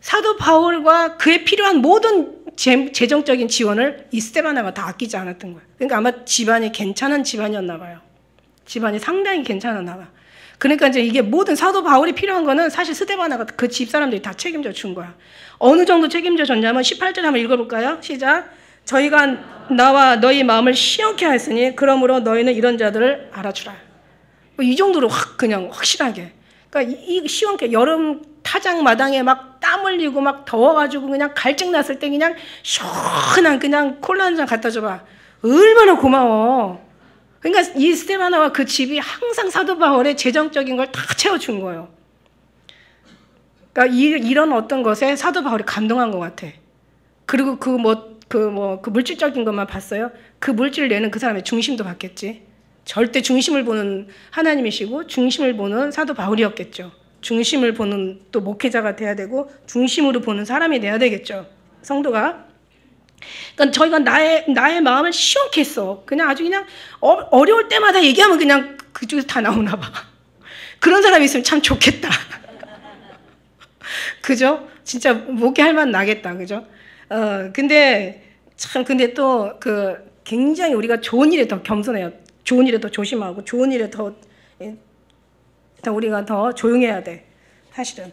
사도 바울과 그에 필요한 모든 재정적인 지원을 이 스데바나가 다 아끼지 않았던 거예요. 그러니까 아마 집안이 괜찮은 집안이었나 봐요. 집안이 상당히 괜찮았나 봐. 그러니까 이제 이게 모든 사도 바울이 필요한 거는 사실 스데바나가 그 집 사람들이 다 책임져 준 거야. 어느 정도 책임져 줬냐면 18절 한번 읽어볼까요? 시작. 저희가 나와 너희 마음을 시원케 하였으니 그러므로 너희는 이런 자들을 알아주라. 이 정도로 그냥 확실하게. 그러니까 이 시원케 여름 타작 마당에 막 땀 흘리고 막 더워가지고 그냥 갈증 났을 때 그냥 시원한 그냥 콜라 한 잔 갖다 줘봐. 얼마나 고마워. 그러니까 이 스데바나와 그 집이 항상 사도 바울의 재정적인 걸 다 채워준 거예요. 그러니까 이런 어떤 것에 사도 바울이 감동한 것 같아. 그리고 그 물질적인 것만 봤어요. 그 물질을 내는 그 사람의 중심도 봤겠지. 절대 중심을 보는 하나님이시고 중심을 보는 사도 바울이었겠죠. 중심을 보는 또 목회자가 돼야 되고 중심으로 보는 사람이 돼야 되겠죠. 성도가. 그러니까 저희가 나의 마음을 시원케 했어. 그냥 아주 그냥 어려울 때마다 얘기하면 그냥 그쪽에서 다 나오나 봐. 그런 사람이 있으면 참 좋겠다. 그죠? 진짜 목회할 만 나겠다. 그죠? 근데 또 굉장히 우리가 좋은 일에 더 겸손해요. 좋은 일에 더 조심하고 좋은 일에 더 우리가 더 조용해야 돼. 사실은.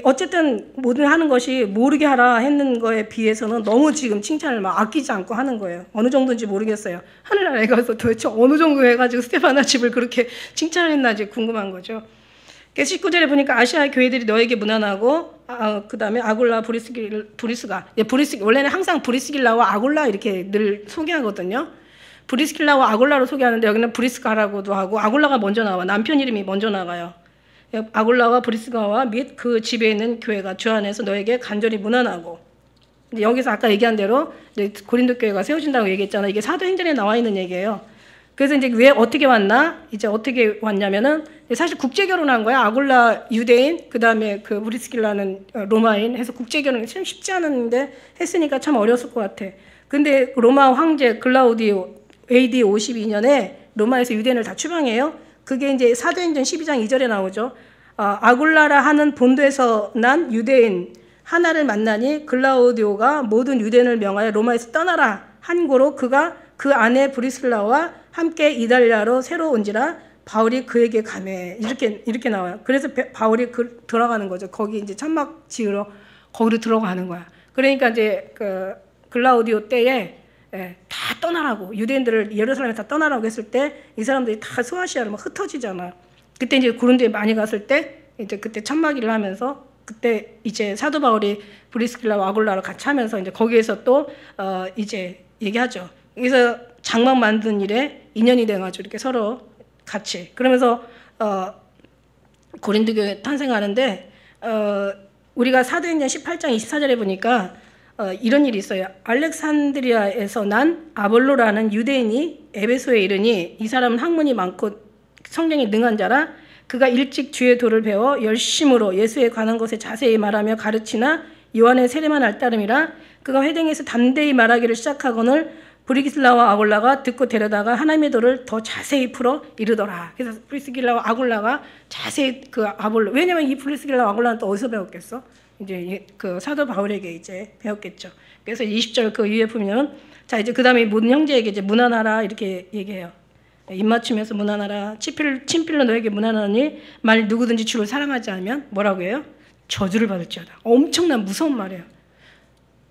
어쨌든 뭐든 하는 것이 모르게 하라 했는 거에 비해서는 너무 지금 칭찬을 막 아끼지 않고 하는 거예요. 어느 정도인지 모르겠어요. 하늘나라에 가서 도대체 어느 정도 해가지고 스데바나 집을 그렇게 칭찬을 했나지 궁금한 거죠. 19절에 보니까 아시아 교회들이 너에게 무난하고 그 다음에 아굴라 브리스가 원래는 항상 브리스길라와 아굴라 이렇게 늘 소개하거든요. 브리스길라와 아굴라로 소개하는데 여기는 브리스가라고도 하고 아굴라가 먼저 나와. 남편 이름이 먼저 나가요. 아굴라와 브리스가와 및 그 집에 있는 교회가 주 안에서 너에게 간절히 문안하고 이제 여기서 아까 얘기한 대로 이제 고린도 교회가 세워진다고 얘기했잖아요. 이게 사도행전에 나와 있는 얘기예요. 그래서 이제 왜 어떻게 왔나? 이제 어떻게 왔냐면은 사실 국제 결혼한 거야. 아굴라 유대인, 그다음에 그 브리스길라는 로마인 해서 국제 결혼이 참 쉽지 않았는데 했으니까 참 어려웠을 것 같아. 근데 로마 황제 글라우디오 AD 52년에 로마에서 유대인을 다 추방해요. 그게 이제 사도행전 12장 2절에 나오죠. 아굴라라 하는 본도에서 난 유대인 하나를 만나니 글라우디오가 모든 유대인을 명하여 로마에서 떠나라 한 고로 그가 그 아내 브리슬라와 함께 이달리아로 새로 온지라 바울이 그에게 가매 이렇게 나와요. 그래서 바울이 들어가는 거죠. 거기 이제 천막 지으러 거기로 들어가는 거야. 그러니까 이제 그 글라우디오 때에 다 떠나라고 유대인들을 예루살렘에 다 떠나라고 했을 때 이 사람들이 다 소아시아로 막 흩어지잖아. 그때 이제 고린도에 많이 갔을 때 이제 그때 천막일을 하면서 그때 이제 사도 바울이 브리스길라와 아굴라를 같이 하면서 이제 거기에서 또 이제 얘기하죠. 그래서 장막 만든 일에 인연이 돼가지고 이렇게 서로 같이 그러면서 고린도 교회 탄생하는데 우리가 사도행전 18장 24절에 보니까 이런 일이 있어요. 알렉산드리아에서 난 아볼로라는 유대인이 에베소에 이르니 이 사람은 학문이 많고 성경이 능한 자라 그가 일찍 주의 도를 배워 열심으로 예수에 관한 것에 자세히 말하며 가르치나 요한의 세례만 알따름이라 그가 회당에서 담대히 말하기를 시작하거늘 브리스길라와 아굴라가 듣고 데려다가 하나님의 도를 더 자세히 풀어 이르더라. 그래서 브리스길라와 아굴라가 자세히 그 아볼로 왜냐면 이 브리스길라와 아굴라는 또 어디서 배웠겠어? 이제 그 사도 바울에게 이제 배웠겠죠. 그래서 20절 그 위에 보면 자 이제 그다음에 모든 형제에게 이제 문안하라 이렇게 얘기해요. 입맞추면서 문안하라. 친필로 너에게 문안하니 만일 누구든지 주를 사랑하지 않으면 뭐라고 해요? 저주를 받을지어다. 엄청난 무서운 말이에요.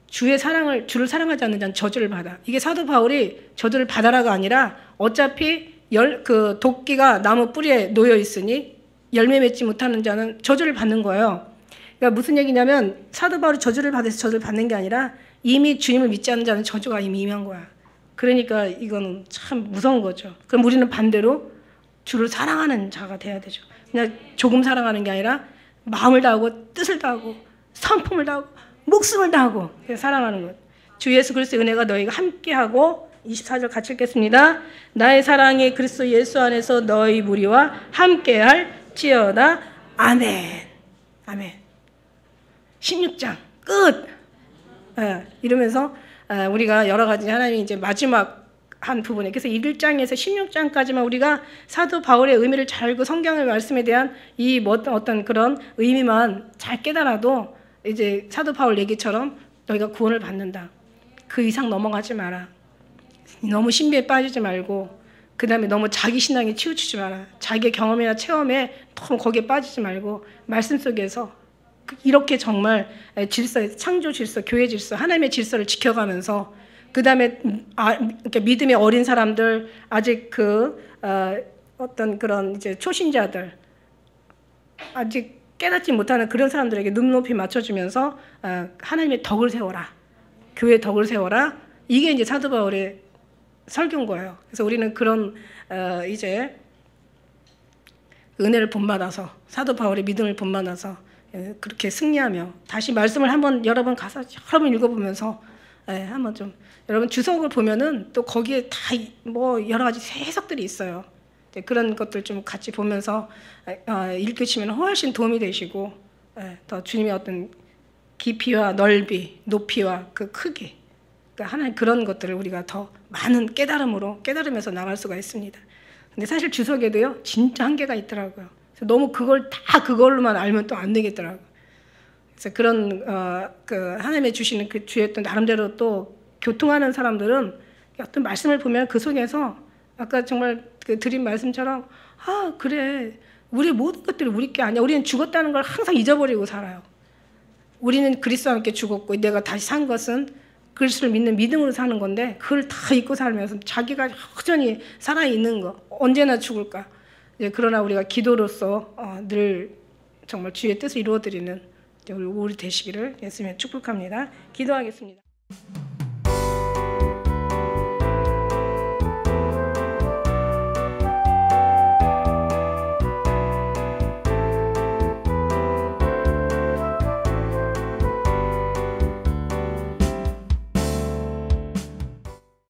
주를 사랑하지 않는 자는 저주를 받아. 이게 사도 바울이 저주를 받아라가 아니라 어차피 그 도끼가 나무 뿌리에 놓여 있으니 열매 맺지 못하는 자는 저주를 받는 거예요. 그러니까 무슨 얘기냐면 사도 바울이 저주를 받아서 저주를 받는 게 아니라 이미 주님을 믿지 않는 자는 저주가 이미 임한 거야. 그러니까 이거는 참 무서운 거죠. 그럼 우리는 반대로 주를 사랑하는 자가 돼야 되죠. 그냥 조금 사랑하는 게 아니라 마음을 다하고 뜻을 다하고 성품을 다하고 목숨을 다하고 사랑하는 것. 주 예수 그리스도의 은혜가 너희가 함께하고 24절 같이 읽겠습니다. 나의 사랑이 그리스도 예수 안에서 너희 무리와 함께할지어다. 아멘. 아멘. 16장 끝. 이러면서 우리가 여러 가지 하나님이 이제 마지막 한 부분에 그래서 1장에서 16장까지만 우리가 사도 바울의 의미를 잘 알고 성경의 말씀에 대한 이 어떤 그런 의미만 잘 깨달아도 이제 사도 바울 얘기처럼 너희가 구원을 받는다. 그 이상 넘어가지 마라. 너무 신비에 빠지지 말고 그 다음에 너무 자기 신앙에 치우치지 마라. 자기의 경험이나 체험에 너무 거기에 빠지지 말고 말씀 속에서 이렇게 정말 질서, 창조 질서, 교회 질서, 하나님의 질서를 지켜가면서 그 다음에 그러니까 믿음의 어린 사람들 아직 어떤 그런 이제 초신자들 아직 깨닫지 못하는 그런 사람들에게 눈높이 맞춰주면서 하나님의 덕을 세워라. 교회의 덕을 세워라. 이게 이제 사도 바울의 설교인 거예요. 그래서 우리는 그런 이제 은혜를 본받아서 사도 바울의 믿음을 본받아서 그렇게 승리하며 다시 말씀을 여러 번 가서 여러 번 읽어보면서 한번 좀 여러분 주석을 보면은 또 거기에 다 뭐 여러 가지 해석들이 있어요. 그런 것들 좀 같이 보면서 읽으시면 훨씬 도움이 되시고 더 주님의 어떤 깊이와 넓이, 높이와 그 크기, 그러니까 하나님 그런 것들을 우리가 더 많은 깨달으면서 나갈 수가 있습니다. 근데 사실 주석에도요 진짜 한계가 있더라고요. 그래서 너무 그걸로만 알면 또 안 되겠더라고요. 그래서 그런 그 하나님의 주시는 그 주의 또 나름대로 또 교통하는 사람들은 어떤 말씀을 보면 그 속에서 아까 정말 그 드린 말씀처럼 그래 우리 모든 것들이 우리 게 아니야. 우리는 죽었다는 걸 항상 잊어버리고 살아요. 우리는 그리스도와 함께 죽었고 내가 다시 산 것은 그리스도를 믿는 믿음으로 사는 건데 그걸 다 잊고 살면서 자기가 여전히 살아있는 거 언제나 죽을까. 그러나 우리가 기도로서 늘 정말 주의 뜻을 이루어드리는 우리 되시기를 예수님의 축복합니다. 기도하겠습니다.